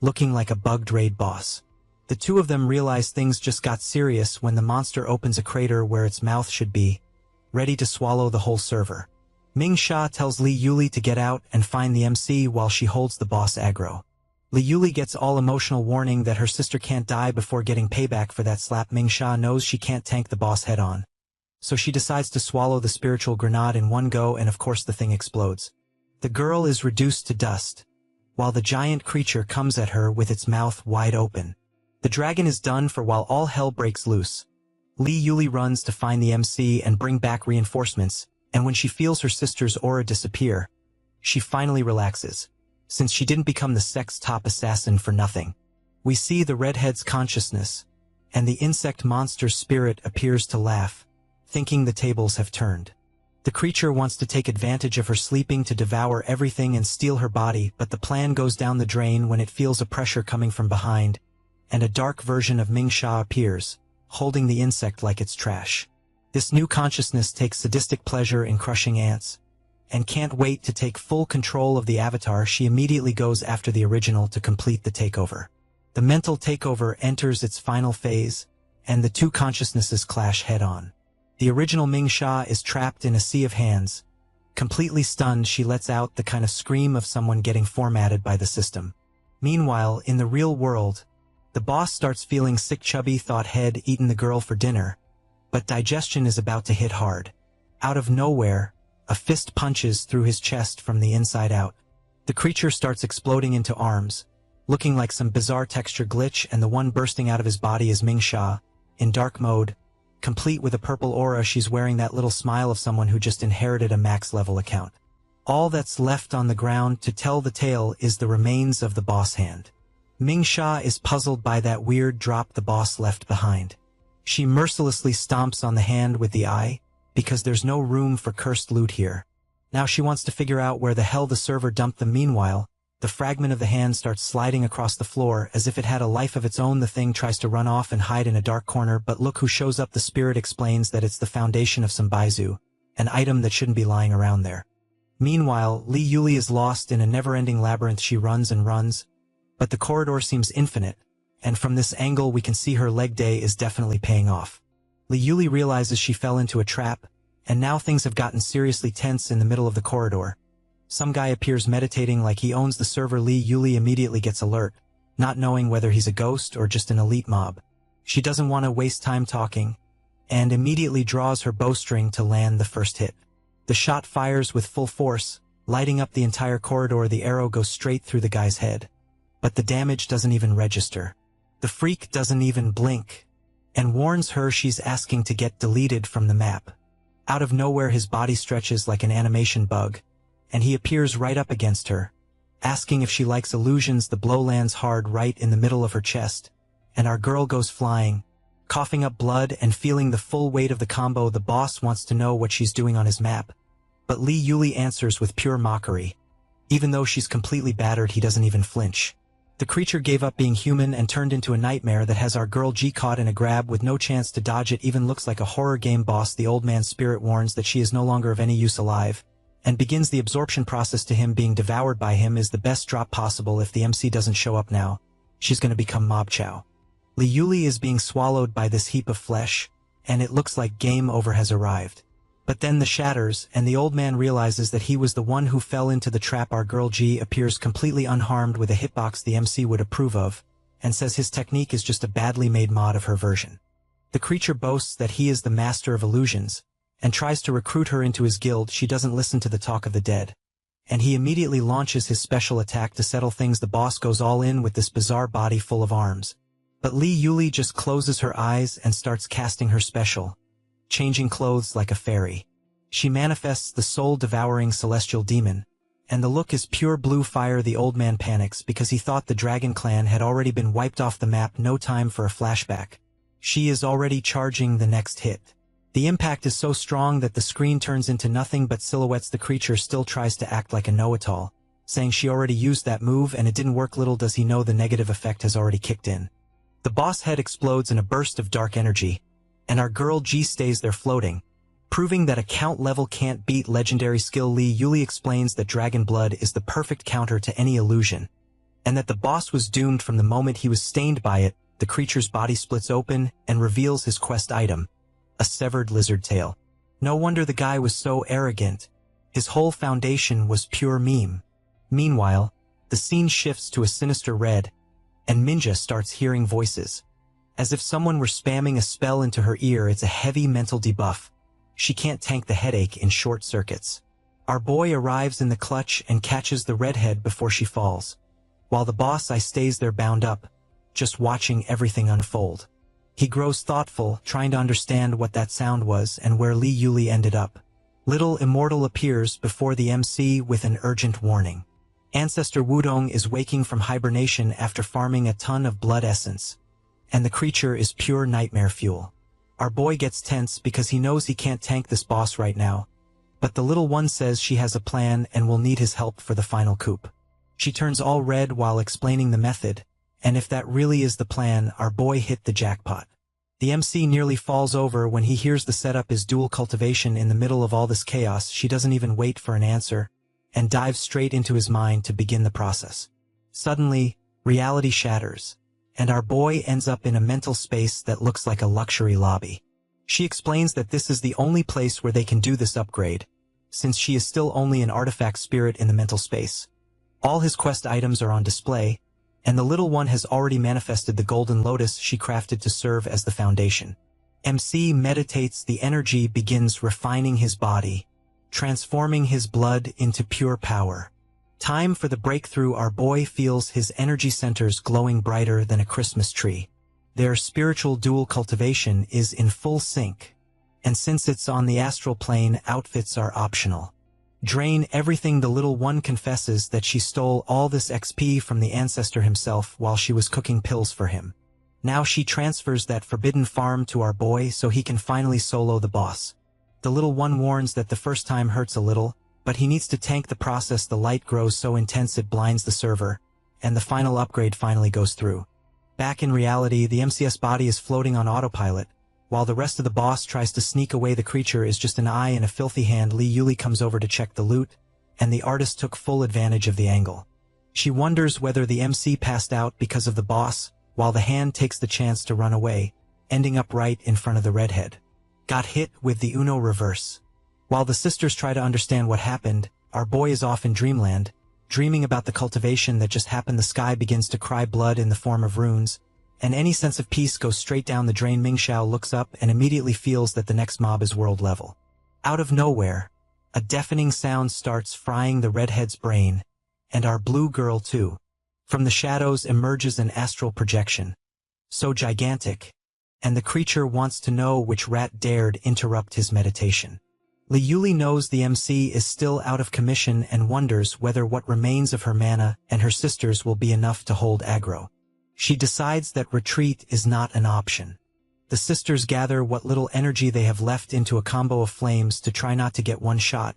looking like a bugged raid boss. The two of them realize things just got serious when the monster opens a crater where its mouth should be, ready to swallow the whole server. Ming Sha tells Li Yuli to get out and find the MC while she holds the boss aggro. Li Yuli gets all emotional, warning that her sister can't die before getting payback for that slap. Ming Sha knows she can't tank the boss head-on, so she decides to swallow the spiritual grenade in one go, and of course the thing explodes. The girl is reduced to dust, while the giant creature comes at her with its mouth wide open. The dragon is done for while all hell breaks loose. Li Yuli runs to find the MC and bring back reinforcements, and when she feels her sister's aura disappear, she finally relaxes, since she didn't become the sect's top assassin for nothing. We see the redhead's consciousness, and the insect monster's spirit appears to laugh, thinking the tables have turned. The creature wants to take advantage of her sleeping to devour everything and steal her body, but the plan goes down the drain when it feels a pressure coming from behind, and a dark version of Ming Sha appears, holding the insect like it's trash. This new consciousness takes sadistic pleasure in crushing ants, and can't wait to take full control of the avatar. She immediately goes after the original to complete the takeover. The mental takeover enters its final phase, and the two consciousnesses clash head-on. The original Ming Sha is trapped in a sea of hands. Completely stunned, she lets out the kind of scream of someone getting formatted by the system. Meanwhile, in the real world, the boss starts feeling sick. Chubby thought he'd eaten the girl for dinner, but digestion is about to hit hard. Out of nowhere, a fist punches through his chest from the inside out. The creature starts exploding into arms, looking like some bizarre texture glitch, and the one bursting out of his body is Ming Sha, in dark mode, complete with a purple aura. She's wearing that little smile of someone who just inherited a max-level account. All that's left on the ground to tell the tale is the remains of the boss hand. Ming Sha is puzzled by that weird drop the boss left behind. She mercilessly stomps on the hand with the eye, because there's no room for cursed loot here. Now she wants to figure out where the hell the server dumped them. Meanwhile, the fragment of the hand starts sliding across the floor as if it had a life of its own. The thing tries to run off and hide in a dark corner, but look who shows up. The spirit explains that it's the foundation of some baizu, an item that shouldn't be lying around there. Meanwhile, Li Yuli is lost in a never-ending labyrinth. She runs and runs, but the corridor seems infinite, and from this angle we can see her leg day is definitely paying off. Li Yuli realizes she fell into a trap, and now things have gotten seriously tense in the middle of the corridor. Some guy appears meditating like he owns the server. Li Yuli immediately gets alert, not knowing whether he's a ghost or just an elite mob. She doesn't want to waste time talking, and immediately draws her bowstring to land the first hit. The shot fires with full force, lighting up the entire corridor. The arrow goes straight through the guy's head, but the damage doesn't even register. The freak doesn't even blink, and warns her she's asking to get deleted from the map. Out of nowhere his body stretches like an animation bug, and he appears right up against her, asking if she likes illusions. The blow lands hard right in the middle of her chest, and our girl goes flying, coughing up blood and feeling the full weight of the combo. The boss wants to know what she's doing on his map, but Li Yuli answers with pure mockery. Even though she's completely battered, he doesn't even flinch. The creature gave up being human and turned into a nightmare that has our girl G caught in a grab with no chance to dodge it. Even looks like a horror game boss. The old man's spirit warns that she is no longer of any use alive, and begins the absorption process. To him, being devoured by him is the best drop possible. If the MC doesn't show up now, she's going to become mob chow. Li Yuli is being swallowed by this heap of flesh, and it looks like game over has arrived. But then the shatters, and the old man realizes that he was the one who fell into the trap. Our girl G appears completely unharmed with a hitbox the MC would approve of, and says his technique is just a badly made mod of her version. The creature boasts that he is the master of illusions, and tries to recruit her into his guild. She doesn't listen to the talk of the dead, and he immediately launches his special attack to settle things. The boss goes all in with this bizarre body full of arms, but Li Yuli just closes her eyes and starts casting her special, changing clothes like a fairy. She manifests the soul-devouring celestial demon, and the look is pure blue fire. The old man panics because he thought the dragon clan had already been wiped off the map. No time for a flashback. She is already charging the next hit. The impact is so strong that the screen turns into nothing but silhouettes. The creature still tries to act like a know-it-all, saying she already used that move and it didn't work. Little does he know the negative effect has already kicked in. The boss head explodes in a burst of dark energy, and our girl G stays there floating, proving that account level can't beat legendary skill. Li Yuli explains that dragon blood is the perfect counter to any illusion, and that the boss was doomed from the moment he was stained by it. The creature's body splits open and reveals his quest item, a severed lizard tail. No wonder the guy was so arrogant. His whole foundation was pure meme. Meanwhile, the scene shifts to a sinister red, and Minja starts hearing voices, as if someone were spamming a spell into her ear. It's a heavy mental debuff. She can't tank the headache in short circuits. Our boy arrives in the clutch and catches the redhead before she falls, while the boss stays there bound up, just watching everything unfold. He grows thoughtful, trying to understand what that sound was and where Li Yuli ended up. Little Immortal appears before the MC with an urgent warning. Ancestor Wudong is waking from hibernation after farming a ton of blood essence, and the creature is pure nightmare fuel. Our boy gets tense because he knows he can't tank this boss right now. But the little one says she has a plan and will need his help for the final coup. She turns all red while explaining the method, and if that really is the plan, our boy hit the jackpot. The MC nearly falls over when he hears the setup is dual cultivation. In the middle of all this chaos, she doesn't even wait for an answer, and dives straight into his mind to begin the process. Suddenly, reality shatters, and our boy ends up in a mental space that looks like a luxury lobby. She explains that this is the only place where they can do this upgrade, since she is still only an artifact spirit in the mental space. All his quest items are on display, and the little one has already manifested the golden lotus she crafted to serve as the foundation. MC meditates. The energy begins refining his body, transforming his blood into pure power. Time for the breakthrough. Our boy feels his energy centers glowing brighter than a Christmas tree. Their spiritual dual cultivation is in full sync, and since it's on the astral plane, outfits are optional. Drain everything. The little one confesses that she stole all this XP from the ancestor himself while she was cooking pills for him. Now she transfers that forbidden farm to our boy so he can finally solo the boss. The little one warns that the first time hurts a little, but he needs to tank the process. The light grows so intense it blinds the server, and the final upgrade finally goes through. Back in reality, the MCS body is floating on autopilot, while the rest of the boss tries to sneak away. The creature is just an eye in a filthy hand. Lee Yuli comes over to check the loot, and the artist took full advantage of the angle. She wonders whether the MC passed out because of the boss, while the hand takes the chance to run away, ending up right in front of the redhead. Got hit with the Uno reverse. While the sisters try to understand what happened, our boy is off in dreamland, dreaming about the cultivation that just happened. The sky begins to cry blood in the form of runes, and any sense of peace goes straight down the drain. Mingxiao looks up and immediately feels that the next mob is world level. Out of nowhere, a deafening sound starts frying the redhead's brain, and our blue girl too. From the shadows emerges an astral projection, so gigantic, and the creature wants to know which rat dared interrupt his meditation. Li Yuli knows the MC is still out of commission and wonders whether what remains of her mana and her sisters will be enough to hold aggro. She decides that retreat is not an option. The sisters gather what little energy they have left into a combo of flames to try not to get one shot,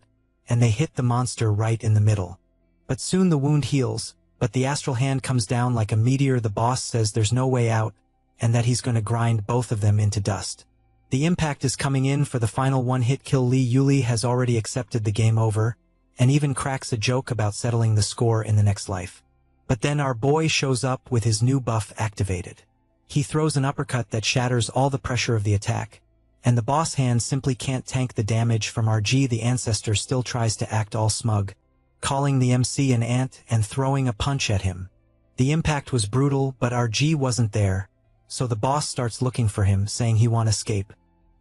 and they hit the monster right in the middle. But soon the wound heals, but the astral hand comes down like a meteor. The boss says there's no way out, and that he's going to grind both of them into dust. The impact is coming in for the final one-hit kill. Li Yuli has already accepted the game over, and even cracks a joke about settling the score in the next life. But then our boy shows up with his new buff activated. He throws an uppercut that shatters all the pressure of the attack, and the boss hand simply can't tank the damage from RG. The ancestor still tries to act all smug, calling the MC an ant and throwing a punch at him. The impact was brutal, but RG wasn't there, so the boss starts looking for him, saying he won't escape.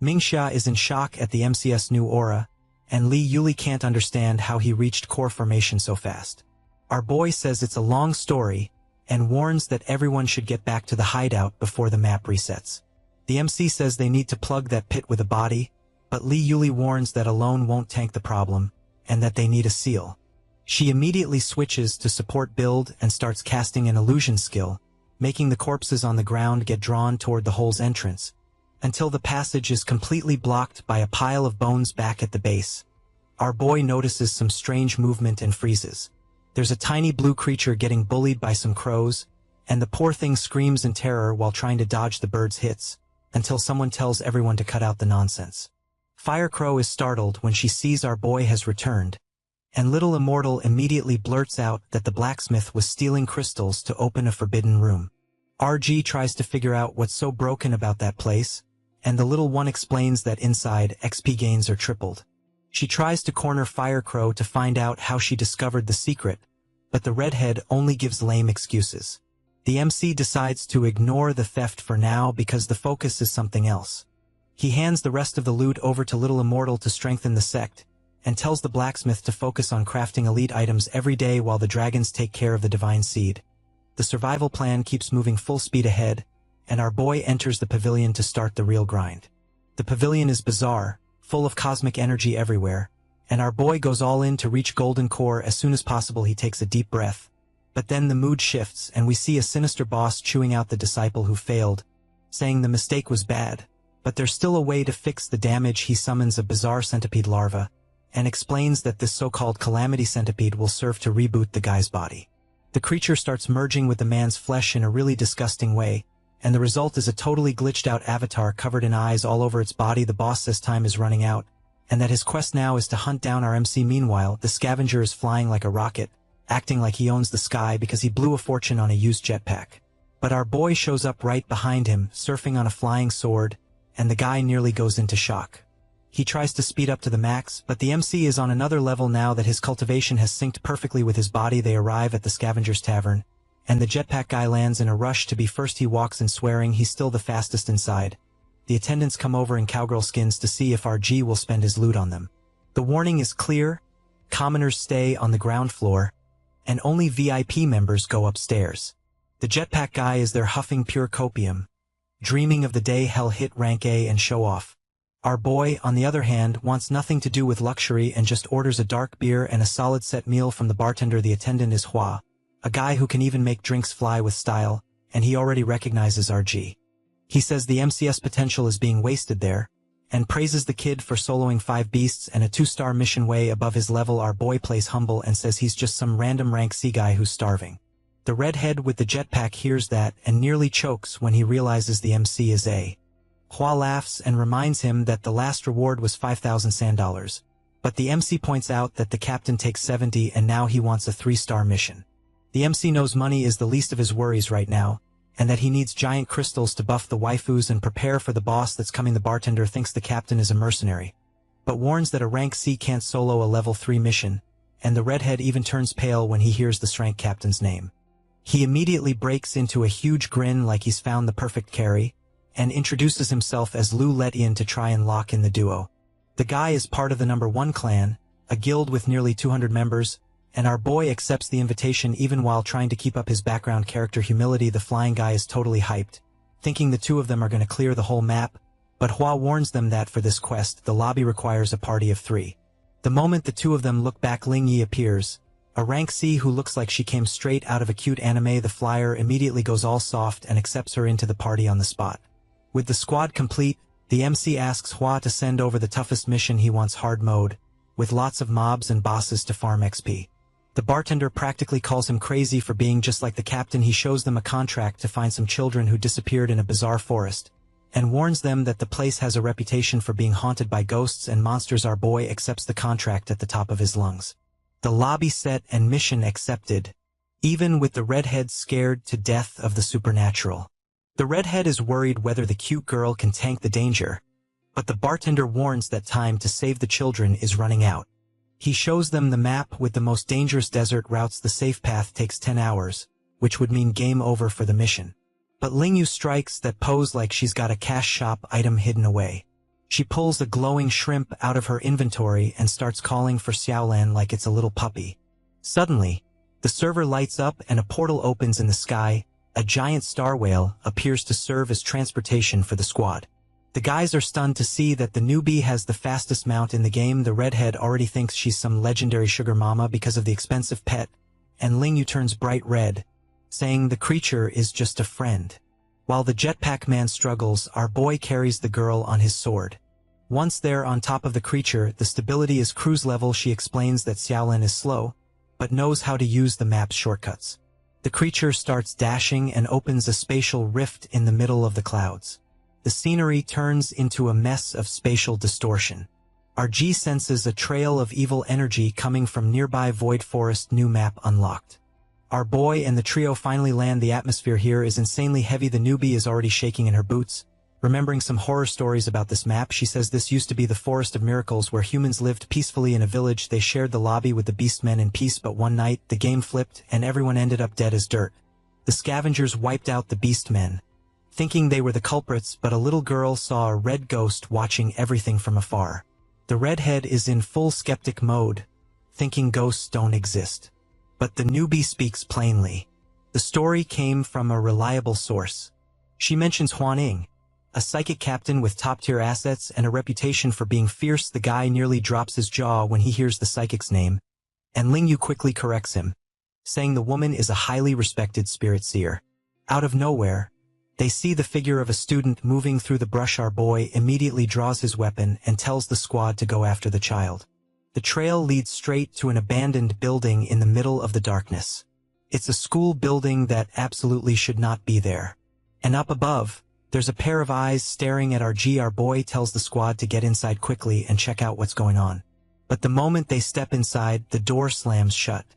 Mingxia is in shock at the MCS new aura, and Li Yuli can't understand how he reached core formation so fast. Our boy says it's a long story, and warns that everyone should get back to the hideout before the map resets. The MC says they need to plug that pit with a body, but Li Yuli warns that alone won't tank the problem, and that they need a seal. She immediately switches to support build and starts casting an illusion skill, making the corpses on the ground get drawn toward the hole's entrance, until the passage is completely blocked by a pile of bones back at the base. Our boy notices some strange movement and freezes. There's a tiny blue creature getting bullied by some crows, and the poor thing screams in terror while trying to dodge the bird's hits, until someone tells everyone to cut out the nonsense. Fire Crow is startled when she sees our boy has returned, and Little Immortal immediately blurts out that the blacksmith was stealing crystals to open a forbidden room. RG tries to figure out what's so broken about that place, and the little one explains that inside, XP gains are tripled. She tries to corner Fire Crow to find out how she discovered the secret, but the redhead only gives lame excuses. The MC decides to ignore the theft for now because the focus is something else. He hands the rest of the loot over to Little Immortal to strengthen the sect, and tells the blacksmith to focus on crafting elite items every day while the dragons take care of the divine seed. The survival plan keeps moving full speed ahead, and our boy enters the pavilion to start the real grind. The pavilion is bizarre, full of cosmic energy everywhere, and our boy goes all in to reach Golden Core as soon as possible. He takes a deep breath, but then the mood shifts and we see a sinister boss chewing out the disciple who failed, saying the mistake was bad, But there's still a way to fix the damage. He summons a bizarre centipede larva, and explains that this so-called calamity centipede will serve to reboot the guy's body. The creature starts merging with the man's flesh in a really disgusting way, and the result is a totally glitched-out avatar covered in eyes all over its body. The boss says time is running out, and that his quest now is to hunt down our MC. Meanwhile, the scavenger is flying like a rocket, acting like he owns the sky because he blew a fortune on a used jetpack. But our boy shows up right behind him, surfing on a flying sword, and the guy nearly goes into shock. He tries to speed up to the max, but the MC is on another level now that his cultivation has synced perfectly with his body. They arrive at the scavenger's tavern, and the jetpack guy lands in a rush to be first. He walks in swearing he's still the fastest inside. The attendants come over in cowgirl skins to see if RG will spend his loot on them. The warning is clear: commoners stay on the ground floor, and only VIP members go upstairs. The jetpack guy is there huffing pure copium, dreaming of the day he'll hit rank A and show off. Our boy, on the other hand, wants nothing to do with luxury and just orders a dark beer and a solid set meal from the bartender. The attendant is Hua, a guy who can even make drinks fly with style, and he already recognizes RG. He says the MCS potential is being wasted there, and praises the kid for soloing 5 beasts and a 2-star mission way above his level. Our boy plays humble and says he's just some random rank C guy who's starving. The redhead with the jetpack hears that and nearly chokes when he realizes the MC is A. Hua laughs and reminds him that the last reward was 5,000 sand dollars, but the MC points out that the captain takes 70 and now he wants a 3-star mission. The MC knows money is the least of his worries right now, and that he needs giant crystals to buff the waifus and prepare for the boss that's coming. The bartender thinks the captain is a mercenary, but warns that a rank C can't solo a level 3 mission, and the redhead even turns pale when he hears the rank captain's name. He immediately breaks into a huge grin like he's found the perfect carry, and introduces himself as Lu Letian to try and lock in the duo. The guy is part of the number 1 clan, a guild with nearly 200 members, and our boy accepts the invitation even while trying to keep up his background character humility. The flying guy is totally hyped, thinking the two of them are going to clear the whole map, but Hua warns them that for this quest, the lobby requires a party of 3. The moment the two of them look back, Ling Yi appears, a rank C who looks like she came straight out of a cute anime. The flyer immediately goes all soft and accepts her into the party on the spot. With the squad complete, the MC asks Hua to send over the toughest mission. He wants hard mode, with lots of mobs and bosses to farm XP. The bartender practically calls him crazy for being just like the captain. He shows them a contract to find some children who disappeared in a bizarre forest, and warns them that the place has a reputation for being haunted by ghosts and monsters. Our boy accepts the contract at the top of his lungs. The lobby set and mission accepted, even with the redhead scared to death of the supernatural. The redhead is worried whether the cute girl can tank the danger, but the bartender warns that time to save the children is running out. He shows them the map with the most dangerous desert routes. The safe path takes 10 hours, which would mean game over for the mission. But Ling Yu strikes that pose like she's got a cash shop item hidden away. She pulls a glowing shrimp out of her inventory and starts calling for Xiaolan like it's a little puppy. Suddenly, the server lights up and a portal opens in the sky. A giant star whale appears to serve as transportation for the squad. The guys are stunned to see that the newbie has the fastest mount in the game. The redhead already thinks she's some legendary sugar mama because of the expensive pet, and Ling Yu turns bright red, saying the creature is just a friend. While the jetpack man struggles, our boy carries the girl on his sword. Once they're on top of the creature, the stability is cruise level. She explains that Xiaolin is slow, but knows how to use the map's shortcuts. The creature starts dashing and opens a spatial rift in the middle of the clouds. The scenery turns into a mess of spatial distortion. RG senses a trail of evil energy coming from nearby void forest. New map unlocked. Our boy and the trio finally land. The atmosphere here is insanely heavy. The newbie is already shaking in her boots, remembering some horror stories about this map. She says this used to be the Forest of Miracles where humans lived peacefully in a village. They shared the lobby with the beastmen in peace, but one night, the game flipped and everyone ended up dead as dirt. The scavengers wiped out the beastmen, thinking they were the culprits, but a little girl saw a red ghost watching everything from afar. The redhead is in full skeptic mode, thinking ghosts don't exist. But the newbie speaks plainly. The story came from a reliable source. She mentions Huaning, a psychic captain with top-tier assets and a reputation for being fierce. The guy nearly drops his jaw when he hears the psychic's name, and Ling Yu quickly corrects him, saying the woman is a highly respected spirit seer. Out of nowhere, They see the figure of a student moving through the brush. Our boy immediately draws his weapon and tells the squad to go after the child. The trail leads straight to an abandoned building in the middle of the darkness. It's a school building that absolutely should not be there. And up above, there's a pair of eyes staring at RG. Our boy tells the squad to get inside quickly and check out what's going on. But the moment they step inside, the door slams shut.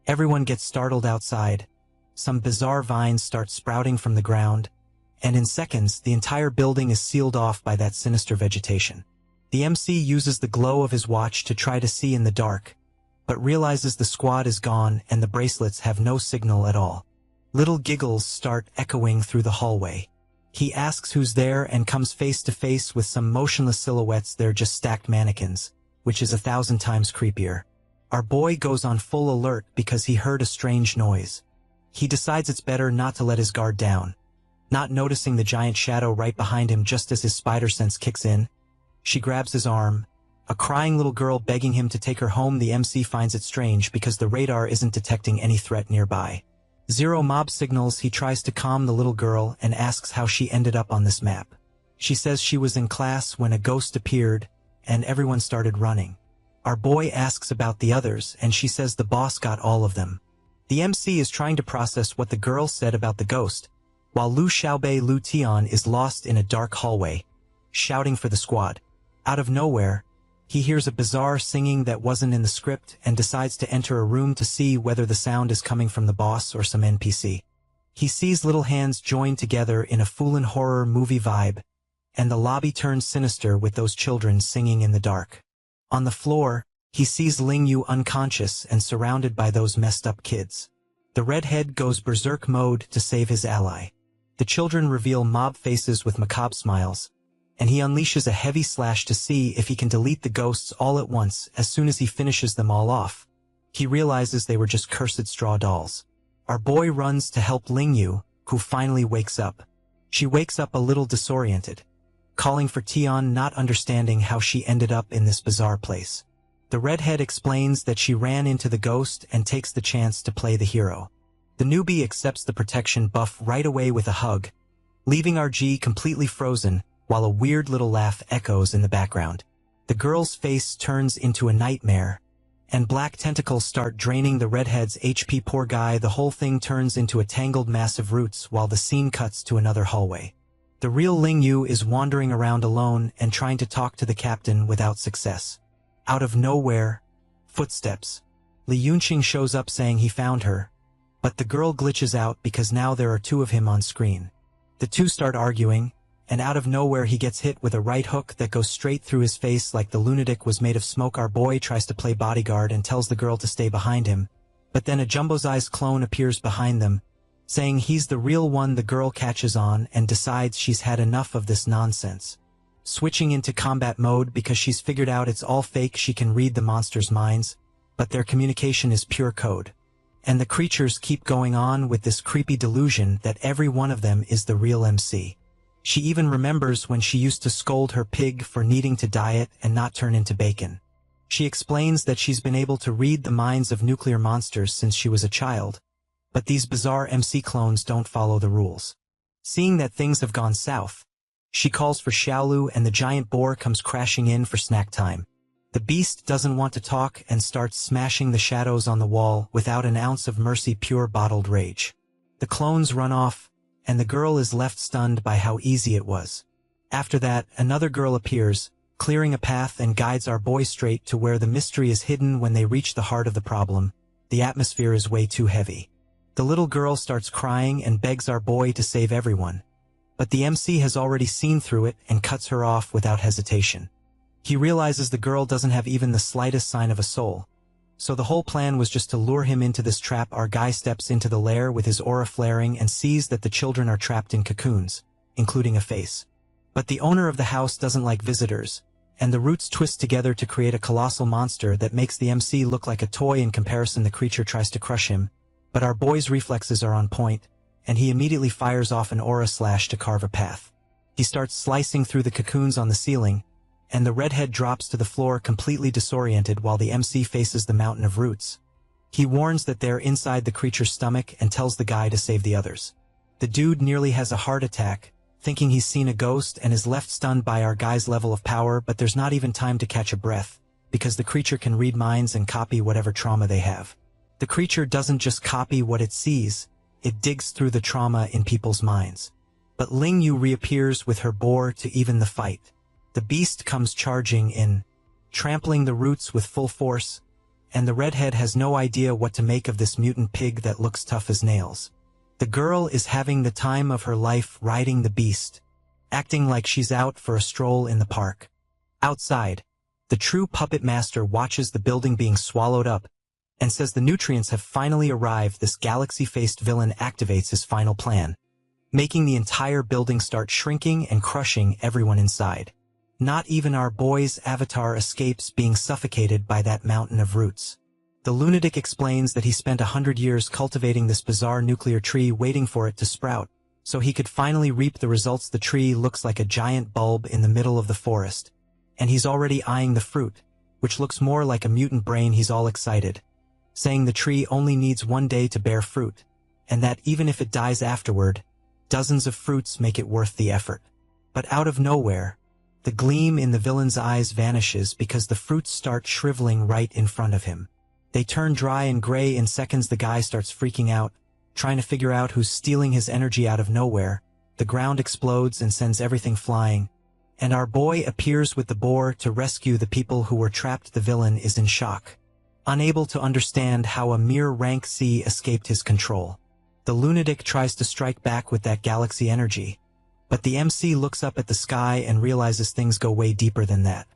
Everyone gets startled outside. Some bizarre vines start sprouting from the ground, and in seconds, the entire building is sealed off by that sinister vegetation. The MC uses the glow of his watch to try to see in the dark, but realizes the squad is gone and the bracelets have no signal at all. Little giggles start echoing through the hallway. He asks who's there and comes face to face with some motionless silhouettes. They're just stacked mannequins, which is 1,000 times creepier. Our boy goes on full alert because he heard a strange noise. He decides it's better not to let his guard down. Not noticing the giant shadow right behind him just as his spider sense kicks in, she grabs his arm, a crying little girl begging him to take her home. The MC finds it strange because the radar isn't detecting any threat nearby. Zero mob signals. He tries to calm the little girl and asks how she ended up on this map. She says she was in class when a ghost appeared and everyone started running. Our boy asks about the others and she says the boss got all of them. The MC is trying to process what the girl said about the ghost, while Lu Xiaobei Lu Tian is lost in a dark hallway, shouting for the squad. Out of nowhere, he hears a bizarre singing that wasn't in the script and decides to enter a room to see whether the sound is coming from the boss or some NPC. He sees little hands joined together in a Fulan horror movie vibe, and the lobby turns sinister with those children singing in the dark. On the floor, he sees Ling Yu unconscious and surrounded by those messed up kids. The redhead goes berserk mode to save his ally. The children reveal mob faces with macabre smiles, and he unleashes a heavy slash to see if he can delete the ghosts all at once. As soon as he finishes them all off, he realizes they were just cursed straw dolls. Our boy runs to help Ling Yu, who finally wakes up. She wakes up a little disoriented, calling for Tian, not understanding how she ended up in this bizarre place. The redhead explains that she ran into the ghost and takes the chance to play the hero. The newbie accepts the protection buff right away with a hug, leaving RG completely frozen, while a weird little laugh echoes in the background. The girl's face turns into a nightmare, and black tentacles start draining the redhead's HP. Poor guy. The whole thing turns into a tangled mass of roots while the scene cuts to another hallway. The real Ling Yu is wandering around alone and trying to talk to the captain without success. Out of nowhere, footsteps. Li Yunqing shows up saying he found her, but the girl glitches out because now there are two of him on screen. The two start arguing, and out of nowhere he gets hit with a right hook that goes straight through his face like the lunatic was made of smoke. Our boy tries to play bodyguard and tells the girl to stay behind him, but then a jumbo-sized clone appears behind them, saying he's the real one. The girl catches on and decides she's had enough of this nonsense. Switching into combat mode because she's figured out it's all fake. She can read the monsters' minds, but their communication is pure code. And the creatures keep going on with this creepy delusion that every one of them is the real MC. She even remembers when she used to scold her pig for needing to diet and not turn into bacon. She explains that she's been able to read the minds of nuclear monsters since she was a child, but these bizarre MC clones don't follow the rules. Seeing that things have gone south, she calls for Xiaolu and the giant boar comes crashing in for snack time. The beast doesn't want to talk and starts smashing the shadows on the wall without an ounce of mercy, pure bottled rage. The clones run off, and the girl is left stunned by how easy it was. After that, another girl appears, clearing a path and guides our boy straight to where the mystery is hidden. When they reach the heart of the problem, the atmosphere is way too heavy. The little girl starts crying and begs our boy to save everyone, but the MC has already seen through it and cuts her off without hesitation. He realizes the girl doesn't have even the slightest sign of a soul, so the whole plan was just to lure him into this trap. Our guy steps into the lair with his aura flaring and sees that the children are trapped in cocoons, including a face. But the owner of the house doesn't like visitors, and the roots twist together to create a colossal monster that makes the MC look like a toy in comparison. The creature tries to crush him, but our boy's reflexes are on point, and he immediately fires off an aura slash to carve a path. He starts slicing through the cocoons on the ceiling, and the redhead drops to the floor completely disoriented while the MC faces the mountain of roots. He warns that they're inside the creature's stomach and tells the guy to save the others. The dude nearly has a heart attack, thinking he's seen a ghost, and is left stunned by our guy's level of power, but there's not even time to catch a breath, because the creature can read minds and copy whatever trauma they have. The creature doesn't just copy what it sees, it digs through the trauma in people's minds. But Ling Yu reappears with her boar to even the fight. The beast comes charging in, trampling the roots with full force, and the redhead has no idea what to make of this mutant pig that looks tough as nails. The girl is having the time of her life riding the beast, acting like she's out for a stroll in the park. Outside, the true puppet master watches the building being swallowed up, and says the nutrients have finally arrived. This galaxy-faced villain activates his final plan, making the entire building start shrinking and crushing everyone inside. Not even our boy's avatar escapes being suffocated by that mountain of roots. The lunatic explains that he spent 100 years cultivating this bizarre nuclear tree, waiting for it to sprout, so he could finally reap the results. The tree looks like a giant bulb in the middle of the forest, and he's already eyeing the fruit, which looks more like a mutant brain. He's all excited, saying the tree only needs 1 day to bear fruit, and that even if it dies afterward, dozens of fruits make it worth the effort. But out of nowhere, the gleam in the villain's eyes vanishes because the fruits start shriveling right in front of him. They turn dry and gray in seconds. The guy starts freaking out, trying to figure out who's stealing his energy. Out of nowhere, the ground explodes and sends everything flying, and our boy appears with the boar to rescue the people who were trapped. The villain is in shock, unable to understand how a mere rank C escaped his control. The lunatic tries to strike back with that galaxy energy, but the MC looks up at the sky and realizes things go way deeper than that.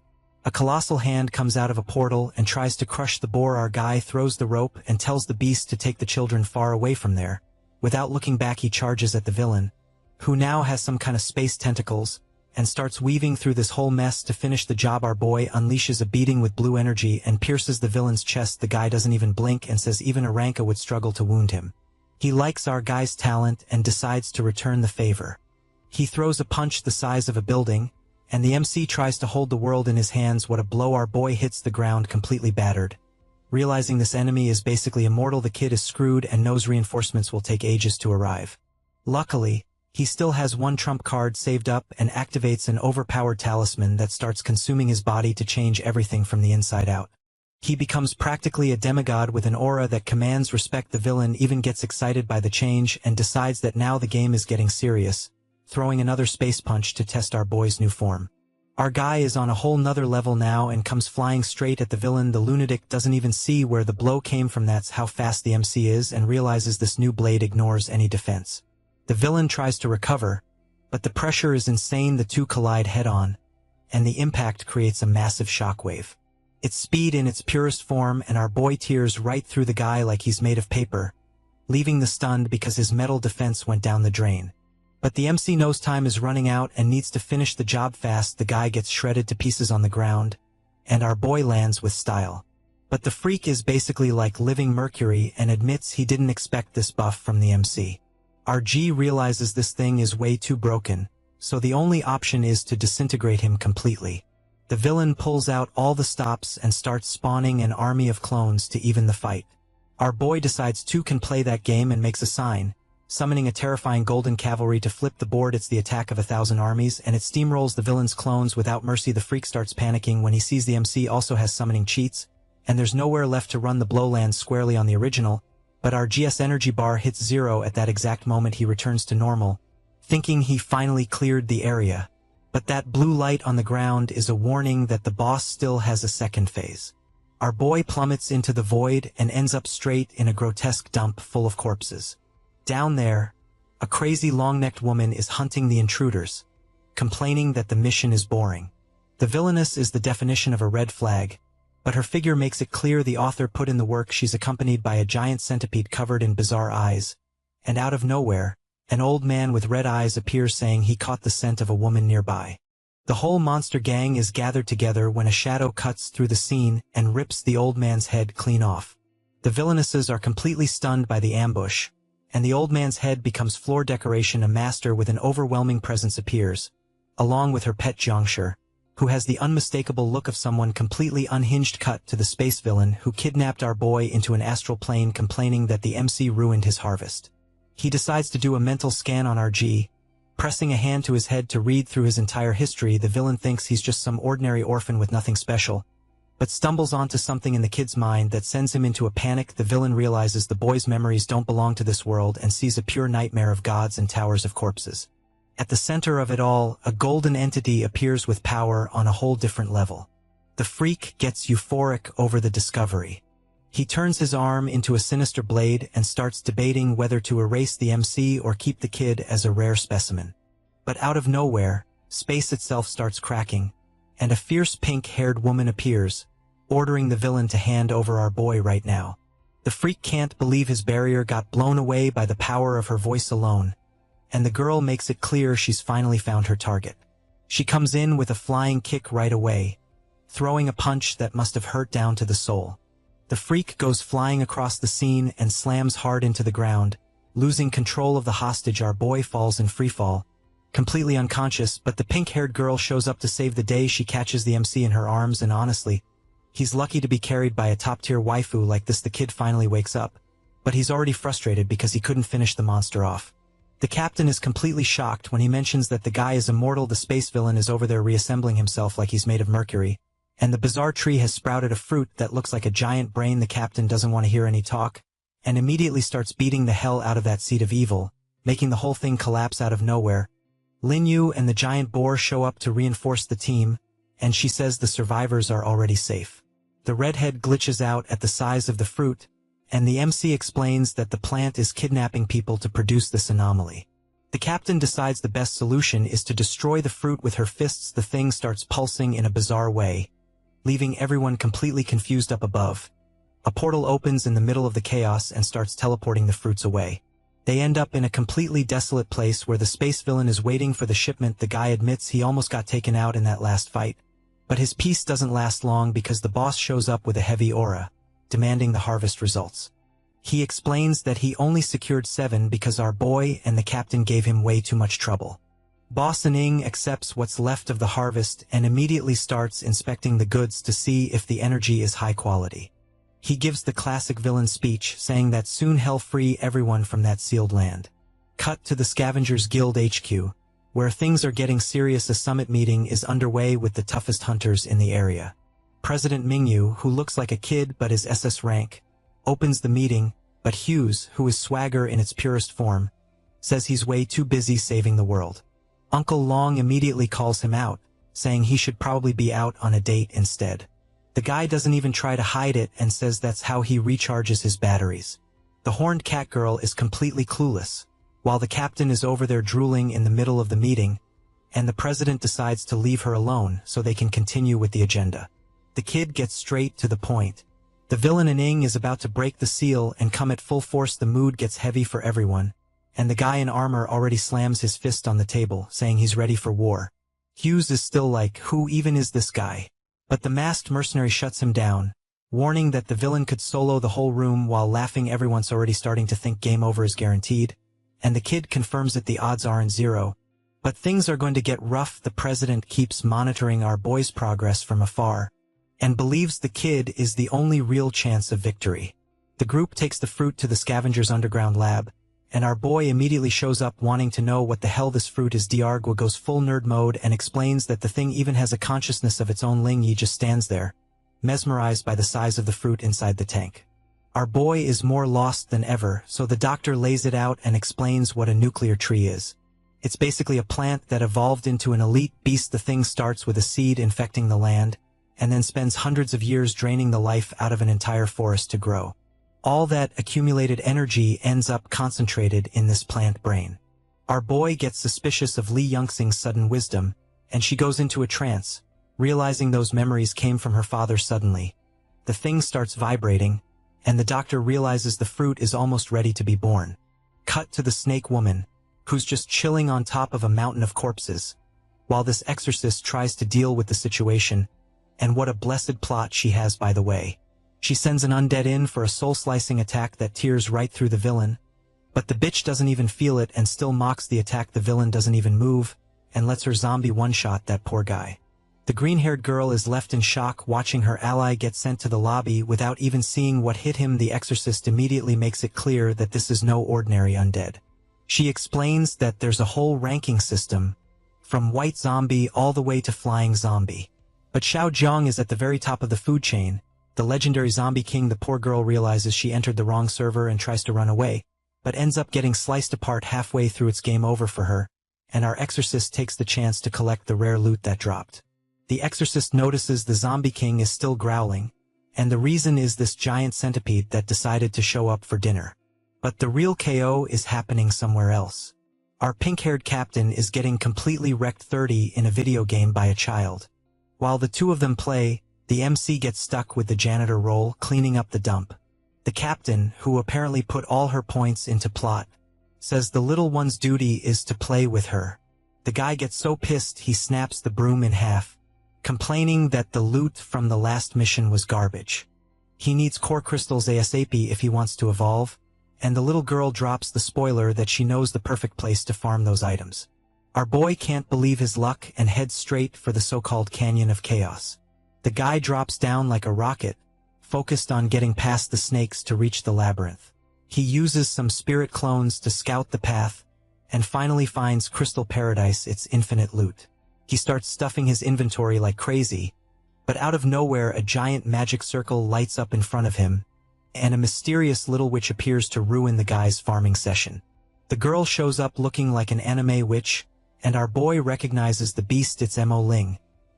A colossal hand comes out of a portal and tries to crush the boar. Our guy throws the rope and tells the beast to take the children far away from there. Without looking back, he charges at the villain, who now has some kind of space tentacles, and starts weaving through this whole mess to finish the job. Our boy unleashes a beating with blue energy and pierces the villain's chest. The guy doesn't even blink and says even a Ranka would struggle to wound him. He likes our guy's talent and decides to return the favor. He throws a punch the size of a building, and the MC tries to hold the world in his hands. What a blow! Our boy hits the ground completely battered. Realizing this enemy is basically immortal, the kid is screwed and knows reinforcements will take ages to arrive. Luckily, he still has one trump card saved up and activates an overpowered talisman that starts consuming his body to change everything from the inside out. He becomes practically a demigod with an aura that commands respect. The villain even gets excited by the change and decides that now the game is getting serious, throwing another space punch to test our boy's new form. Our guy is on a whole nother level now and comes flying straight at the villain. The lunatic doesn't even see where the blow came from. That's how fast the MC is, and realizes this new blade ignores any defense. The villain tries to recover, but the pressure is insane. The two collide head-on, and the impact creates a massive shockwave. It's speed in its purest form, and our boy tears right through the guy like he's made of paper, leaving the stunned because his metal defense went down the drain. But the MC knows time is running out and needs to finish the job fast. The guy gets shredded to pieces on the ground, and our boy lands with style. But the freak is basically like living mercury and admits he didn't expect this buff from the MC. Our G realizes this thing is way too broken, so the only option is to disintegrate him completely. The villain pulls out all the stops and starts spawning an army of clones to even the fight. Our boy decides two can play that game and makes a sign, summoning a terrifying golden cavalry to flip the board. It's the attack of 1,000 armies, and it steamrolls the villain's clones without mercy. The freak starts panicking when he sees the MC also has summoning cheats, and there's nowhere left to run. The blow lands squarely on the original, but our GS energy bar hits 0 at that exact moment. He returns to normal, thinking he finally cleared the area. But that blue light on the ground is a warning that the boss still has a second phase. Our boy plummets into the void and ends up straight in a grotesque dump full of corpses. Down there, a crazy long-necked woman is hunting the intruders, complaining that the mission is boring. The villainess is the definition of a red flag, but her figure makes it clear the author put in the work. She's accompanied by a giant centipede covered in bizarre eyes, and out of nowhere, an old man with red eyes appears saying he caught the scent of a woman nearby. The whole monster gang is gathered together when a shadow cuts through the scene and rips the old man's head clean off. The villainesses are completely stunned by the ambush, and the old man's head becomes floor decoration. A master with an overwhelming presence appears, along with her pet Jiangshi, who has the unmistakable look of someone completely unhinged. Cut to the space villain who kidnapped our boy into an astral plane, complaining that the MC ruined his harvest. He decides to do a mental scan on RG. Pressing a hand to his head to read through his entire history, the villain thinks he's just some ordinary orphan with nothing special, but stumbles onto something in the kid's mind that sends him into a panic. The villain realizes the boy's memories don't belong to this world and sees a pure nightmare of gods and towers of corpses. At the center of it all, a golden entity appears with power on a whole different level. The freak gets euphoric over the discovery. He turns his arm into a sinister blade and starts debating whether to erase the MC or keep the kid as a rare specimen. But out of nowhere, space itself starts cracking, and a fierce pink-haired woman appears, ordering the villain to hand over our boy right now. The freak can't believe his barrier got blown away by the power of her voice alone, and the girl makes it clear she's finally found her target. She comes in with a flying kick right away, throwing a punch that must have hurt down to the soul. The freak goes flying across the scene and slams hard into the ground. Losing control of the hostage, our boy falls in freefall, completely unconscious, but the pink-haired girl shows up to save the day. She catches the MC in her arms, and honestly, he's lucky to be carried by a top-tier waifu like this. The kid finally wakes up, but he's already frustrated because he couldn't finish the monster off. The captain is completely shocked when he mentions that the guy is immortal. The space villain is over there reassembling himself like he's made of mercury, and the bizarre tree has sprouted a fruit that looks like a giant brain. The captain doesn't want to hear any talk, and immediately starts beating the hell out of that seed of evil, making the whole thing collapse out of nowhere. Lin Yu and the giant boar show up to reinforce the team, and she says the survivors are already safe. The redhead glitches out at the size of the fruit, and the MC explains that the plant is kidnapping people to produce this anomaly. The captain decides the best solution is to destroy the fruit with her fists. The thing starts pulsing in a bizarre way, leaving everyone completely confused up above. A portal opens in the middle of the chaos and starts teleporting the fruits away. They end up in a completely desolate place where the space villain is waiting for the shipment. The guy admits he almost got taken out in that last fight, but his peace doesn't last long because the boss shows up with a heavy aura, demanding the harvest results. He explains that he only secured 7 because our boy and the captain gave him way too much trouble. Boss Ning accepts what's left of the harvest and immediately starts inspecting the goods to see if the energy is high quality. He gives the classic villain speech saying that soon he'll free everyone from that sealed land. Cut to the Scavengers Guild HQ, where things are getting serious. A summit meeting is underway with the toughest hunters in the area. President Mingyu, who looks like a kid but is SS rank, opens the meeting, but Hughes, who is swagger in its purest form, says he's way too busy saving the world. Uncle Long immediately calls him out, saying he should probably be out on a date instead. The guy doesn't even try to hide it and says that's how he recharges his batteries. The horned cat girl is completely clueless, while the captain is over there drooling in the middle of the meeting, and the president decides to leave her alone so they can continue with the agenda. The kid gets straight to the point. The villain Ning is about to break the seal and come at full force. The mood gets heavy for everyone, and the guy in armor already slams his fist on the table, saying he's ready for war. Hughes is still like, who even is this guy? But the masked mercenary shuts him down, warning that the villain could solo the whole room. While laughing, everyone's already starting to think game over is guaranteed, and the kid confirms that the odds aren't 0. But things are going to get rough. The president keeps monitoring our boy's progress from afar, and believes the kid is the only real chance of victory. The group takes the fruit to the Scavengers' underground lab, and our boy immediately shows up wanting to know what the hell this fruit is. Diargwa goes full nerd mode and explains that the thing even has a consciousness of its own. Ling Yi just stands there, mesmerized by the size of the fruit inside the tank. Our boy is more lost than ever, so the doctor lays it out and explains what a nuclear tree is. It's basically a plant that evolved into an elite beast. The thing starts with a seed infecting the land, and then spends hundreds of years draining the life out of an entire forest to grow. All that accumulated energy ends up concentrated in this plant brain. Our boy gets suspicious of Li Yunxing's sudden wisdom, and she goes into a trance, realizing those memories came from her father. Suddenly, the thing starts vibrating, and the doctor realizes the fruit is almost ready to be born. Cut to the snake woman, who's just chilling on top of a mountain of corpses, while this exorcist tries to deal with the situation. And what a blessed plot she has, by the way. She sends an undead in for a soul-slicing attack that tears right through the villain, but the bitch doesn't even feel it and still mocks the attack. The villain doesn't even move, and lets her zombie one-shot that poor guy. The green-haired girl is left in shock watching her ally get sent to the lobby without even seeing what hit him. The exorcist immediately makes it clear that this is no ordinary undead. She explains that there's a whole ranking system, from white zombie all the way to flying zombie. But Xiao Jiang is at the very top of the food chain. The legendary zombie king. The poor girl realizes she entered the wrong server and tries to run away, but ends up getting sliced apart halfway through. It's game over for her, and our exorcist takes the chance to collect the rare loot that dropped. The exorcist notices the zombie king is still growling, and the reason is this giant centipede that decided to show up for dinner. But the real KO is happening somewhere else. Our pink-haired captain is getting completely wrecked 30 in a video game by a child. While the two of them play, the MC gets stuck with the janitor role cleaning up the dump. The captain, who apparently put all her points into plot, says the little one's duty is to play with her. The guy gets so pissed he snaps the broom in half, complaining that the loot from the last mission was garbage. He needs core crystals ASAP if he wants to evolve, and the little girl drops the spoiler that she knows the perfect place to farm those items. Our boy can't believe his luck and heads straight for the so-called Canyon of Chaos. The guy drops down like a rocket, focused on getting past the snakes to reach the labyrinth. He uses some spirit clones to scout the path, and finally finds Crystal Paradise, its infinite loot. He starts stuffing his inventory like crazy, but out of nowhere a giant magic circle lights up in front of him, and a mysterious little witch appears to ruin the guy's farming session. The girl shows up looking like an anime witch, and our boy recognizes the beast. It's Mo Ling,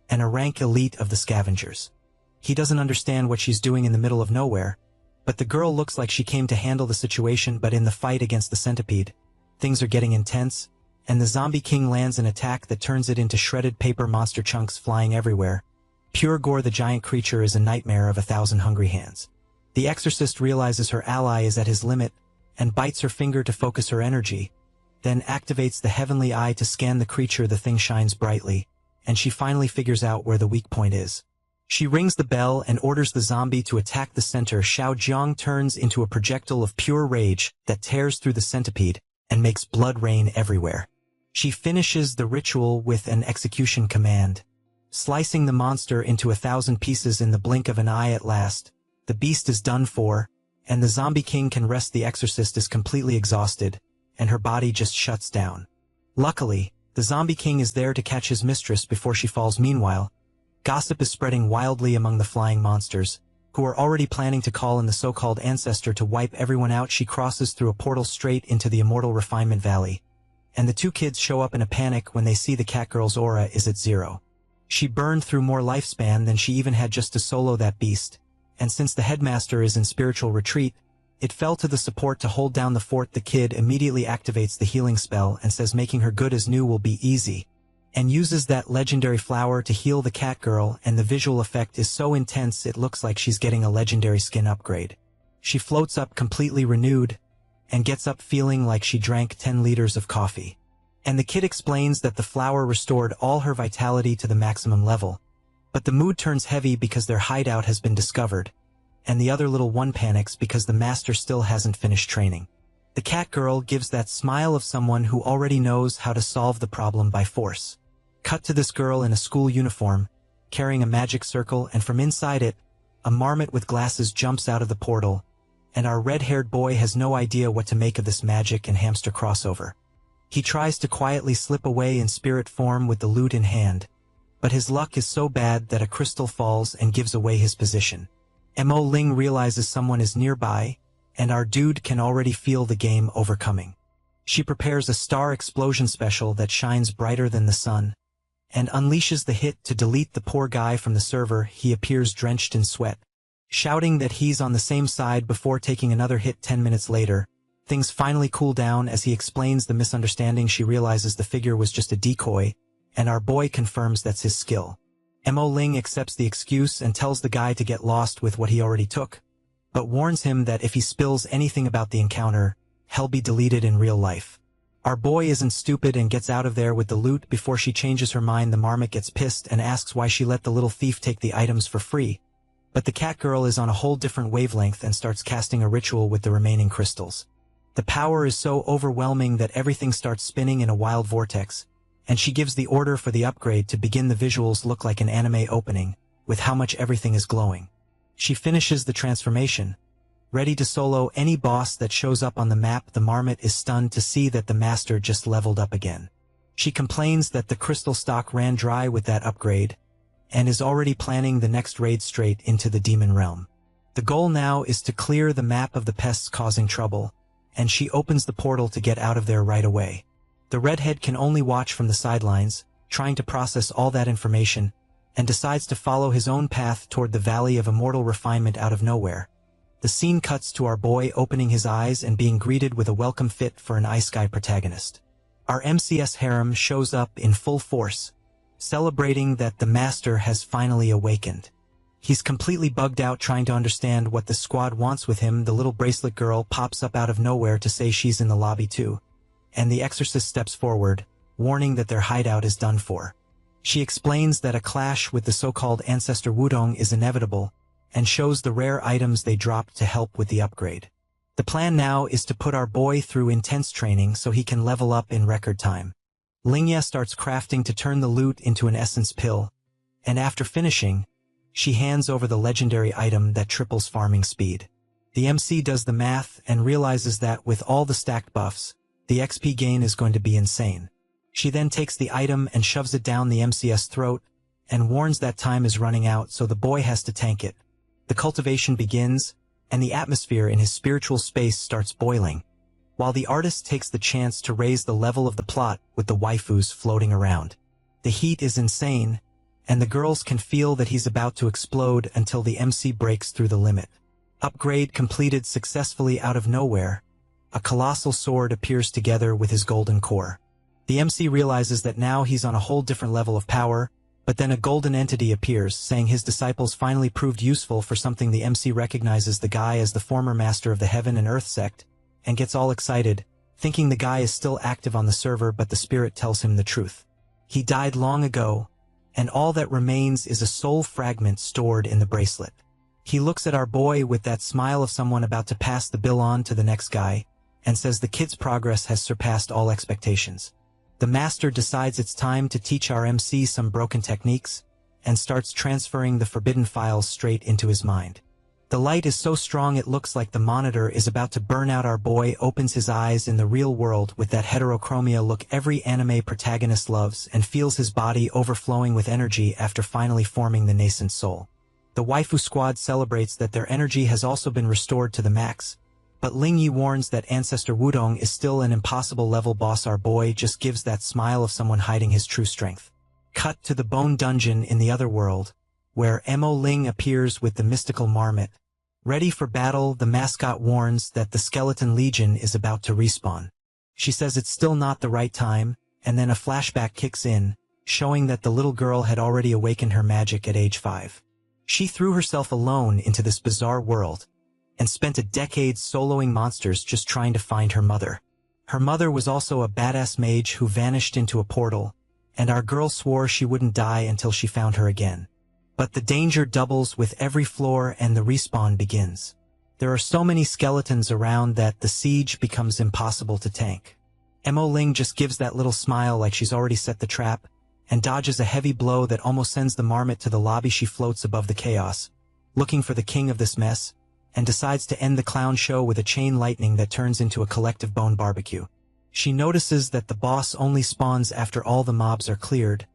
and a rank elite of the scavengers. He doesn't understand what she's doing in the middle of nowhere, but the girl looks like she came to handle the situation. But in the fight against the centipede, things are getting intense, and the zombie king lands an attack that turns it into shredded paper monster chunks flying everywhere. Pure gore. The giant creature is a nightmare of 1,000 hungry hands. The exorcist realizes her ally is at his limit, and bites her finger to focus her energy, then activates the heavenly eye to scan the creature. The thing shines brightly, and she finally figures out where the weak point is. She rings the bell and orders the zombie to attack the center. Xiao Jiang turns into a projectile of pure rage that tears through the centipede and makes blood rain everywhere. She finishes the ritual with an execution command, slicing the monster into 1,000 pieces in the blink of an eye. At last, the beast is done for, and the zombie king can rest. The exorcist is completely exhausted, and her body just shuts down. Luckily, the zombie king is there to catch his mistress before she falls. Meanwhile, gossip is spreading wildly among the flying monsters, who are already planning to call in the so-called ancestor to wipe everyone out. She crosses through a portal straight into the immortal refinement valley, and the two kids show up in a panic when they see the catgirl's aura is at 0. She burned through more lifespan than she even had just to solo that beast, and since the headmaster is in spiritual retreat, it fell to the support to hold down the fort. The kid immediately activates the healing spell and says making her good as new will be easy, and uses that legendary flower to heal the catgirl, and the visual effect is so intense it looks like she's getting a legendary skin upgrade. She floats up completely renewed, and gets up feeling like she drank 10 liters of coffee. And the kid explains that the flower restored all her vitality to the maximum level, but the mood turns heavy because their hideout has been discovered, and the other little one panics because the master still hasn't finished training. The catgirl gives that smile of someone who already knows how to solve the problem by force. Cut to this girl in a school uniform, carrying a magic circle, and from inside it, a marmot with glasses jumps out of the portal, and our red-haired boy has no idea what to make of this magic and hamster crossover. He tries to quietly slip away in spirit form with the loot in hand, but his luck is so bad that a crystal falls and gives away his position. Mo Ling realizes someone is nearby, and our dude can already feel the game overcoming. She prepares a star explosion special that shines brighter than the sun, and unleashes the hit to delete the poor guy from the server. He appears drenched in sweat, shouting that he's on the same side before taking another hit. 10 minutes later, things finally cool down as he explains the misunderstanding. She realizes the figure was just a decoy, and our boy confirms that's his skill. Mo Ling accepts the excuse and tells the guy to get lost with what he already took, but warns him that if he spills anything about the encounter, he'll be deleted in real life. Our boy isn't stupid and gets out of there with the loot. Before she changes her mind, the marmot gets pissed and asks why she let the little thief take the items for free, but the catgirl is on a whole different wavelength and starts casting a ritual with the remaining crystals. The power is so overwhelming that everything starts spinning in a wild vortex, and she gives the order for the upgrade to begin. The visuals look like an anime opening, with how much everything is glowing. She finishes the transformation, ready to solo any boss that shows up on the map. The marmot is stunned to see that the master just leveled up again. She complains that the crystal stock ran dry with that upgrade, and is already planning the next raid straight into the demon realm. The goal now is to clear the map of the pests causing trouble, and she opens the portal to get out of there right away. The redhead can only watch from the sidelines, trying to process all that information, and decides to follow his own path toward the Valley of Immortal Refinement out of nowhere. The scene cuts to our boy opening his eyes and being greeted with a welcome fit for an Ice Guy protagonist. Our MCS harem shows up in full force, celebrating that the master has finally awakened. He's completely bugged out trying to understand what the squad wants with him. The little bracelet girl pops up out of nowhere to say she's in the lobby too, and the exorcist steps forward, warning that their hideout is done for. She explains that a clash with the so-called ancestor Wudong is inevitable, and shows the rare items they dropped to help with the upgrade. The plan now is to put our boy through intense training so he can level up in record time. Lingya starts crafting to turn the loot into an essence pill, and after finishing, she hands over the legendary item that triples farming speed. The MC does the math and realizes that with all the stacked buffs, the XP gain is going to be insane. She then takes the item and shoves it down the MC's throat, and warns that time is running out so the boy has to tank it. The cultivation begins, and the atmosphere in his spiritual space starts boiling, while the artist takes the chance to raise the level of the plot with the waifus floating around. The heat is insane, and the girls can feel that he's about to explode until the MC breaks through the limit. Upgrade completed successfully out of nowhere. A colossal sword appears together with his golden core. The MC realizes that now he's on a whole different level of power, but then a golden entity appears, saying his disciples finally proved useful for something. The MC recognizes the guy as the former master of the Heaven and Earth sect, and gets all excited, thinking the guy is still active on the server, but the spirit tells him the truth. He died long ago, and all that remains is a soul fragment stored in the bracelet. He looks at our boy with that smile of someone about to pass the bill on to the next guy, and says the kid's progress has surpassed all expectations. The master decides it's time to teach our MC some broken techniques, and starts transferring the forbidden files straight into his mind. The light is so strong it looks like the monitor is about to burn out. Our boy opens his eyes in the real world with that heterochromia look every anime protagonist loves, and feels his body overflowing with energy after finally forming the nascent soul. The waifu squad celebrates that their energy has also been restored to the max, but Ling Yi warns that Ancestor Wudong is still an impossible level boss. Our boy just gives that smile of someone hiding his true strength. Cut to the bone dungeon in the other world, where Mo Ling appears with the mystical marmot. Ready for battle, the mascot warns that the Skeleton Legion is about to respawn. She says it's still not the right time, and then a flashback kicks in, showing that the little girl had already awakened her magic at age 5. She threw herself alone into this bizarre world, and spent a decade soloing monsters just trying to find her mother. Her mother was also a badass mage who vanished into a portal, and our girl swore she wouldn't die until she found her again. But the danger doubles with every floor and the respawn begins. There are so many skeletons around that the siege becomes impossible to tank. Mo Ling just gives that little smile like she's already set the trap, and dodges a heavy blow that almost sends the marmot to the lobby. She floats above the chaos, looking for the king of this mess, and decides to end the clown show with a chain lightning that turns into a collective bone barbecue. She notices that the boss only spawns after all the mobs are cleared,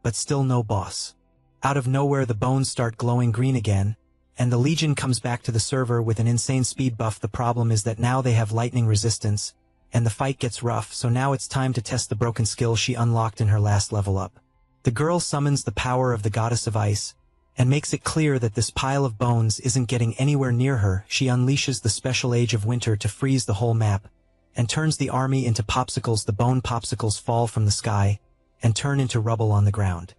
but still no boss. Out of nowhere the bones start glowing green again, and the Legion comes back to the server with an insane speed buff. The problem is that now they have lightning resistance, and the fight gets rough, so now it's time to test the broken skill she unlocked in her last level up. The girl summons the power of the goddess of ice, and makes it clear that this pile of bones isn't getting anywhere near her. She unleashes the special age of winter to freeze the whole map, and turns the army into popsicles. The bone popsicles fall from the sky, and turn into rubble on the ground.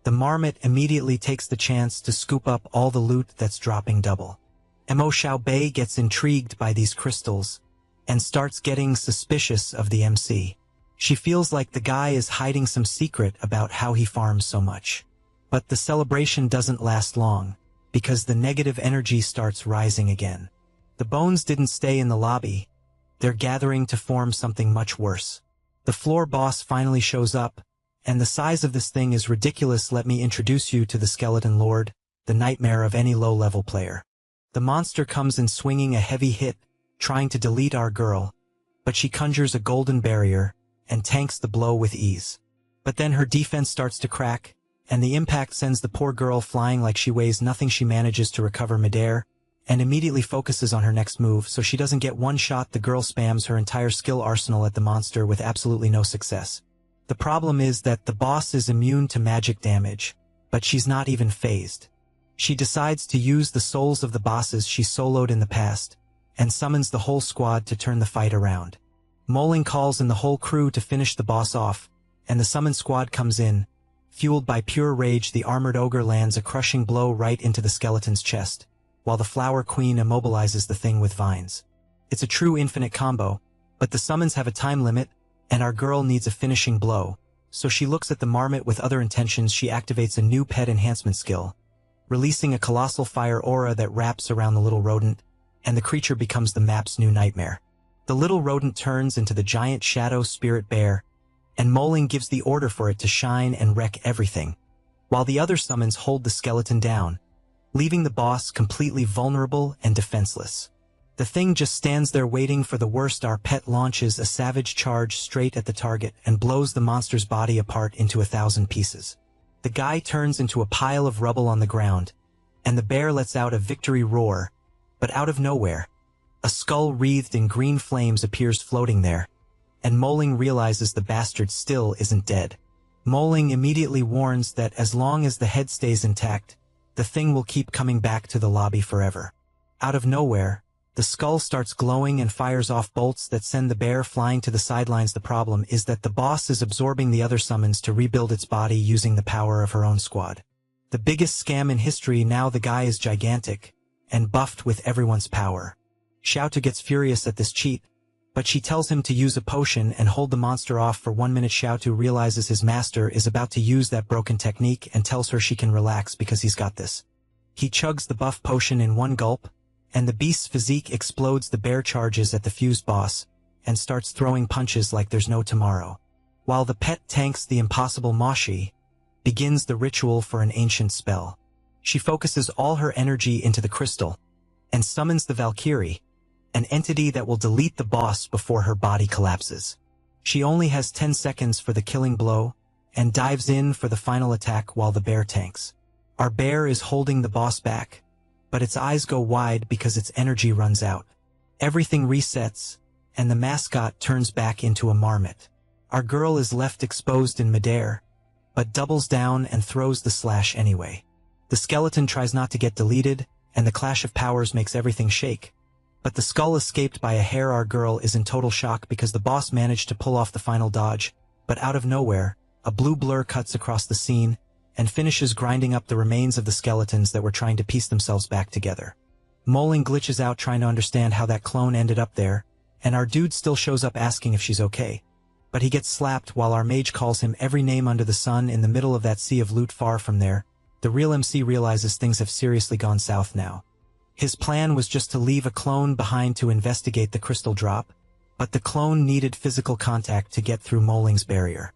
The marmot immediately takes the chance to scoop up all the loot that's dropping double. Mo Xiaobei gets intrigued by these crystals, and starts getting suspicious of the MC. She feels like the guy is hiding some secret about how he farms so much. But the celebration doesn't last long, because the negative energy starts rising again. The bones didn't stay in the lobby. They're gathering to form something much worse. The floor boss finally shows up, and the size of this thing is ridiculous. Let me introduce you to the Skeleton Lord, the nightmare of any low-level player. The monster comes in swinging a heavy hit, trying to delete our girl, but she conjures a golden barrier and tanks the blow with ease. But then her defense starts to crack, and the impact sends the poor girl flying like she weighs nothing. She manages to recover midair, and immediately focuses on her next move so she doesn't get one shot. The girl spams her entire skill arsenal at the monster with absolutely no success. The problem is that the boss is immune to magic damage, but she's not even phased. She decides to use the souls of the bosses she soloed in the past, and summons the whole squad to turn the fight around. Moling calls in the whole crew to finish the boss off, and the summoned squad comes in. Fueled by pure rage, the armored ogre lands a crushing blow right into the skeleton's chest, while the Flower Queen immobilizes the thing with vines. It's a true infinite combo, but the summons have a time limit, and our girl needs a finishing blow, so she looks at the marmot with other intentions. She activates a new pet enhancement skill, releasing a colossal fire aura that wraps around the little rodent, and the creature becomes the map's new nightmare. The little rodent turns into the giant shadow spirit bear, and Moling gives the order for it to shine and wreck everything, while the other summons hold the skeleton down, leaving the boss completely vulnerable and defenseless. The thing just stands there waiting for the worst. Our pet launches a savage charge straight at the target and blows the monster's body apart into 1,000 pieces. The guy turns into a pile of rubble on the ground, and the bear lets out a victory roar, but out of nowhere, a skull wreathed in green flames appears floating there, and Moling realizes the bastard still isn't dead. Moling immediately warns that as long as the head stays intact, the thing will keep coming back to the lobby forever. Out of nowhere, the skull starts glowing and fires off bolts that send the bear flying to the sidelines. The problem is that the boss is absorbing the other summons to rebuild its body using the power of her own squad. The biggest scam in history. Now the guy is gigantic and buffed with everyone's power. Xiaotu gets furious at this cheat, but she tells him to use a potion and hold the monster off for 1 minute. Xiaotu realizes his master is about to use that broken technique and tells her she can relax because he's got this. He chugs the buff potion in one gulp, and the beast's physique explodes. The bear charges at the fused boss and starts throwing punches like there's no tomorrow, while the pet tanks the impossible. Moshi begins the ritual for an ancient spell. She focuses all her energy into the crystal and summons the Valkyrie, an entity that will delete the boss before her body collapses. She only has 10 seconds for the killing blow and dives in for the final attack while the bear tanks. Our bear is holding the boss back, but its eyes go wide because its energy runs out. Everything resets, and the mascot turns back into a marmot. Our girl is left exposed in midair, but doubles down and throws the slash anyway. The skeleton tries not to get deleted, and the clash of powers makes everything shake. But the skull escaped by a hair. Our girl is in total shock because the boss managed to pull off the final dodge, but out of nowhere, a blue blur cuts across the scene and finishes grinding up the remains of the skeletons that were trying to piece themselves back together. Moling glitches out trying to understand how that clone ended up there, and our dude still shows up asking if she's okay. But he gets slapped while our mage calls him every name under the sun in the middle of that sea of loot. Far from there, the real MC realizes things have seriously gone south now. His plan was just to leave a clone behind to investigate the crystal drop, but the clone needed physical contact to get through Moling's barrier.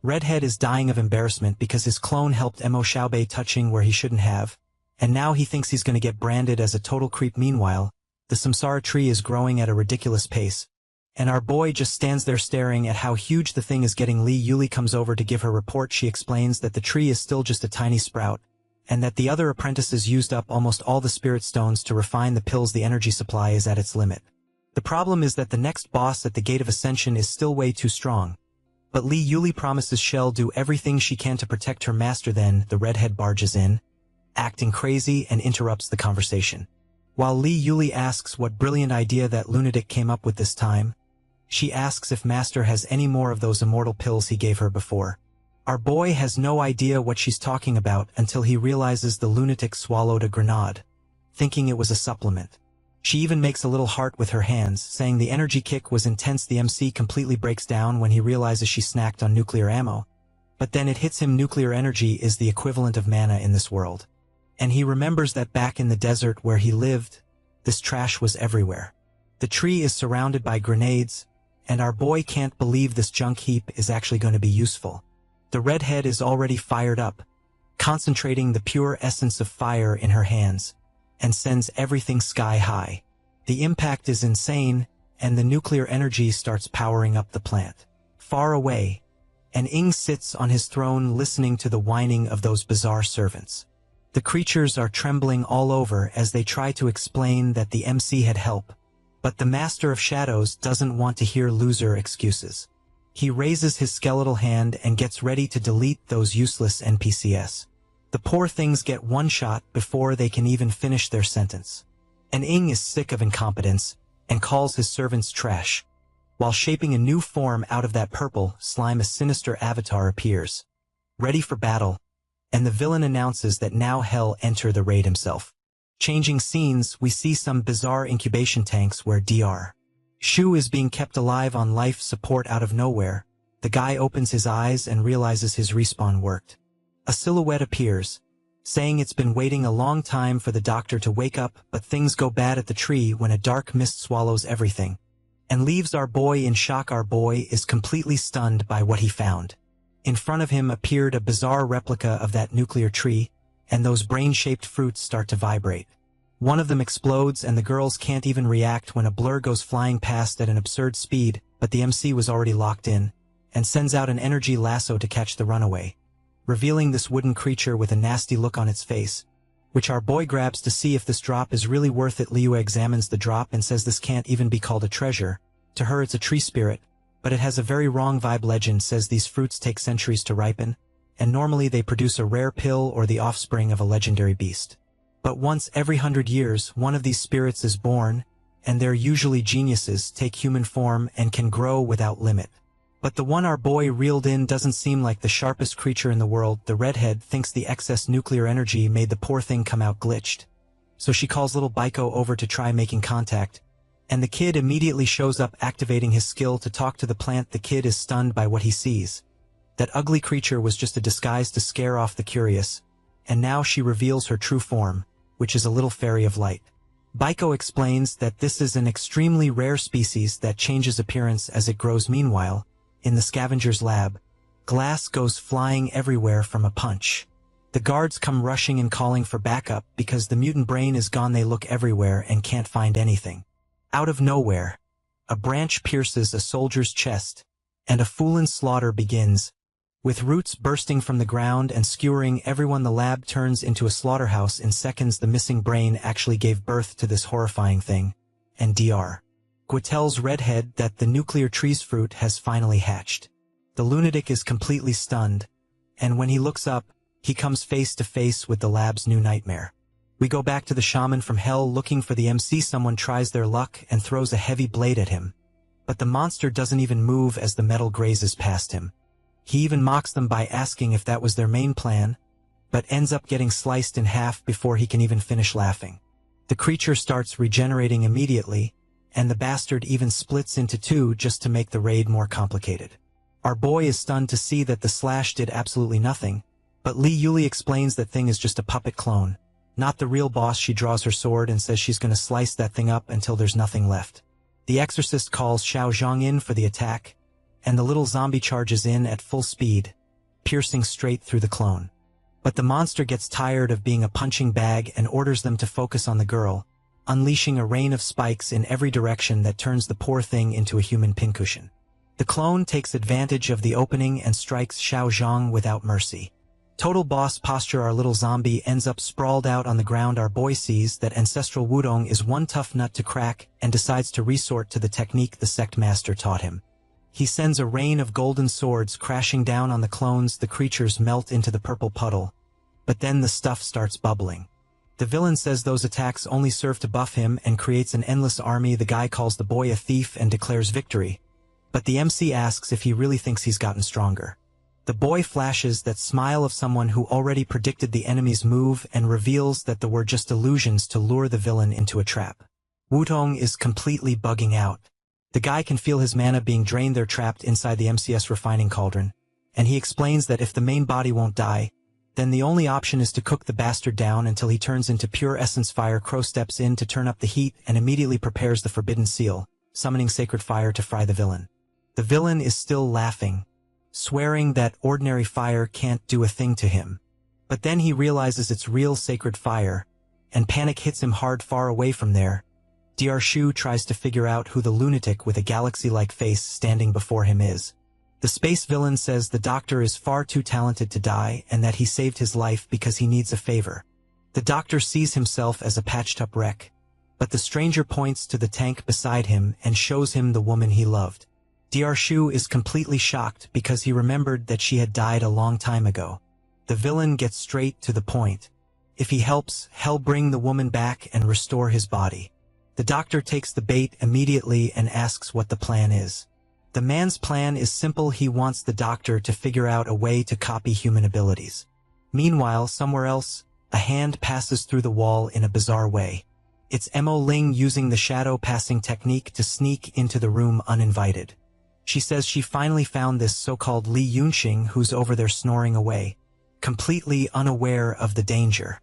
Redhead is dying of embarrassment because his clone helped Mo Xiaobei touching where he shouldn't have, and now he thinks he's going to get branded as a total creep. Meanwhile, the samsara tree is growing at a ridiculous pace, and our boy just stands there staring at how huge the thing is getting. Li Yuli comes over to give her report. She explains that the tree is still just a tiny sprout, and that the other apprentices used up almost all the spirit stones to refine the pills. The energy supply is at its limit. The problem is that the next boss at the Gate of Ascension is still way too strong. But Li Yuli promises she'll do everything she can to protect her master. Then the redhead barges in, acting crazy, and interrupts the conversation. While Li Yuli asks what brilliant idea that lunatic came up with this time, she asks if master has any more of those immortal pills he gave her before. Our boy has no idea what she's talking about until he realizes the lunatic swallowed a grenade, thinking it was a supplement. She even makes a little heart with her hands, saying the energy kick was intense. The MC completely breaks down when he realizes she snacked on nuclear ammo. But then it hits him: nuclear energy is the equivalent of mana in this world. And he remembers that back in the desert where he lived, this trash was everywhere. The tree is surrounded by grenades, and our boy can't believe this junk heap is actually going to be useful. The redhead is already fired up, concentrating the pure essence of fire in her hands, and sends everything sky high. The impact is insane, and the nuclear energy starts powering up the plant. Far away, an Ing sits on his throne listening to the whining of those bizarre servants. The creatures are trembling all over as they try to explain that the MC had help, but the Master of Shadows doesn't want to hear loser excuses. He raises his skeletal hand and gets ready to delete those useless NPCs. The poor things get one shot before they can even finish their sentence. And Ing is sick of incompetence and calls his servants trash. While shaping a new form out of that purple slime, a sinister avatar appears, ready for battle, and the villain announces that now hell enter the raid himself. Changing scenes, we see some bizarre incubation tanks where Dr. Shu is being kept alive on life support out of nowhere. The guy opens his eyes and realizes his respawn worked. A silhouette appears, saying it's been waiting a long time for the doctor to wake up, but things go bad at the tree when a dark mist swallows everything and leaves our boy in shock. Our boy is completely stunned by what he found. In front of him appeared a bizarre replica of that nuclear tree, and those brain-shaped fruits start to vibrate. One of them explodes and the girls can't even react when a blur goes flying past at an absurd speed, but the MC was already locked in, and sends out an energy lasso to catch the runaway, revealing this wooden creature with a nasty look on its face, which our boy grabs to see if this drop is really worth it. Liu examines the drop and says this can't even be called a treasure. To her it's a tree spirit, but it has a very wrong vibe. Legend says these fruits take centuries to ripen, and normally they produce a rare pill or the offspring of a legendary beast. But once every 100 years, one of these spirits is born, and they're usually geniuses, take human form and can grow without limit. But the one our boy reeled in doesn't seem like the sharpest creature in the world. The redhead thinks the excess nuclear energy made the poor thing come out glitched. So she calls little Baiko over to try making contact, and the kid immediately shows up, activating his skill to talk to the plant. The kid is stunned by what he sees. That ugly creature was just a disguise to scare off the curious, and now she reveals her true form, which is a little fairy of light. Baiko explains that this is an extremely rare species that changes appearance as it grows. Meanwhile, in the scavenger's lab, glass goes flying everywhere from a punch. The guards come rushing and calling for backup because the mutant brain is gone. They look everywhere and can't find anything. Out of nowhere, a branch pierces a soldier's chest, and a foolin' slaughter begins. With roots bursting from the ground and skewering everyone, the lab turns into a slaughterhouse in seconds. The missing brain actually gave birth to this horrifying thing, and Dr. Gua tells Redhead that the nuclear tree's fruit has finally hatched. The lunatic is completely stunned, and when he looks up, he comes face to face with the lab's new nightmare. We go back to the shaman from hell looking for the MC. Someone tries their luck and throws a heavy blade at him, but the monster doesn't even move as the metal grazes past him. He even mocks them by asking if that was their main plan, but ends up getting sliced in half before he can even finish laughing. The creature starts regenerating immediately, and the bastard even splits into two just to make the raid more complicated. Our boy is stunned to see that the slash did absolutely nothing, but Li Yuli explains that thing is just a puppet clone, not the real boss. She draws her sword and says she's gonna slice that thing up until there's nothing left. The exorcist calls Xiao Zhang in for the attack, and the little zombie charges in at full speed, piercing straight through the clone. But the monster gets tired of being a punching bag and orders them to focus on the girl, unleashing a rain of spikes in every direction that turns the poor thing into a human pincushion. The clone takes advantage of the opening and strikes Xiao Zhang without mercy. Total boss posture. Our little zombie ends up sprawled out on the ground. Our boy sees that ancestral wudong is one tough nut to crack and decides to resort to the technique the sect master taught him. He sends a rain of golden swords crashing down on the clones. The creatures melt into the purple puddle, but then the stuff starts bubbling. The villain says those attacks only serve to buff him and creates an endless army. The guy calls the boy a thief and declares victory, but the MC asks if he really thinks he's gotten stronger. The boy flashes that smile of someone who already predicted the enemy's move and reveals that they were just illusions to lure the villain into a trap. Wutong is completely bugging out. The guy can feel his mana being drained. They're trapped inside the MCS refining cauldron, and he explains that if the main body won't die, then the only option is to cook the bastard down until he turns into pure essence fire. Crow steps in to turn up the heat and immediately prepares the forbidden seal, summoning sacred fire to fry the villain. The villain is still laughing, swearing that ordinary fire can't do a thing to him. But then he realizes it's real sacred fire, and panic hits him hard far away from there. Shu tries to figure out who the lunatic with a galaxy-like face standing before him is. The space villain says the doctor is far too talented to die and that he saved his life because he needs a favor. The doctor sees himself as a patched-up wreck, but the stranger points to the tank beside him and shows him the woman he loved. Shu is completely shocked because he remembered that she had died a long time ago. The villain gets straight to the point. If he helps, he'll bring the woman back and restore his body. The doctor takes the bait immediately and asks what the plan is. The man's plan is simple. He wants the doctor to figure out a way to copy human abilities. Meanwhile, somewhere else, a hand passes through the wall in a bizarre way. It's Mo Ling using the shadow passing technique to sneak into the room uninvited. She says she finally found this so-called Li Yunxing who's over there snoring away, completely unaware of the danger.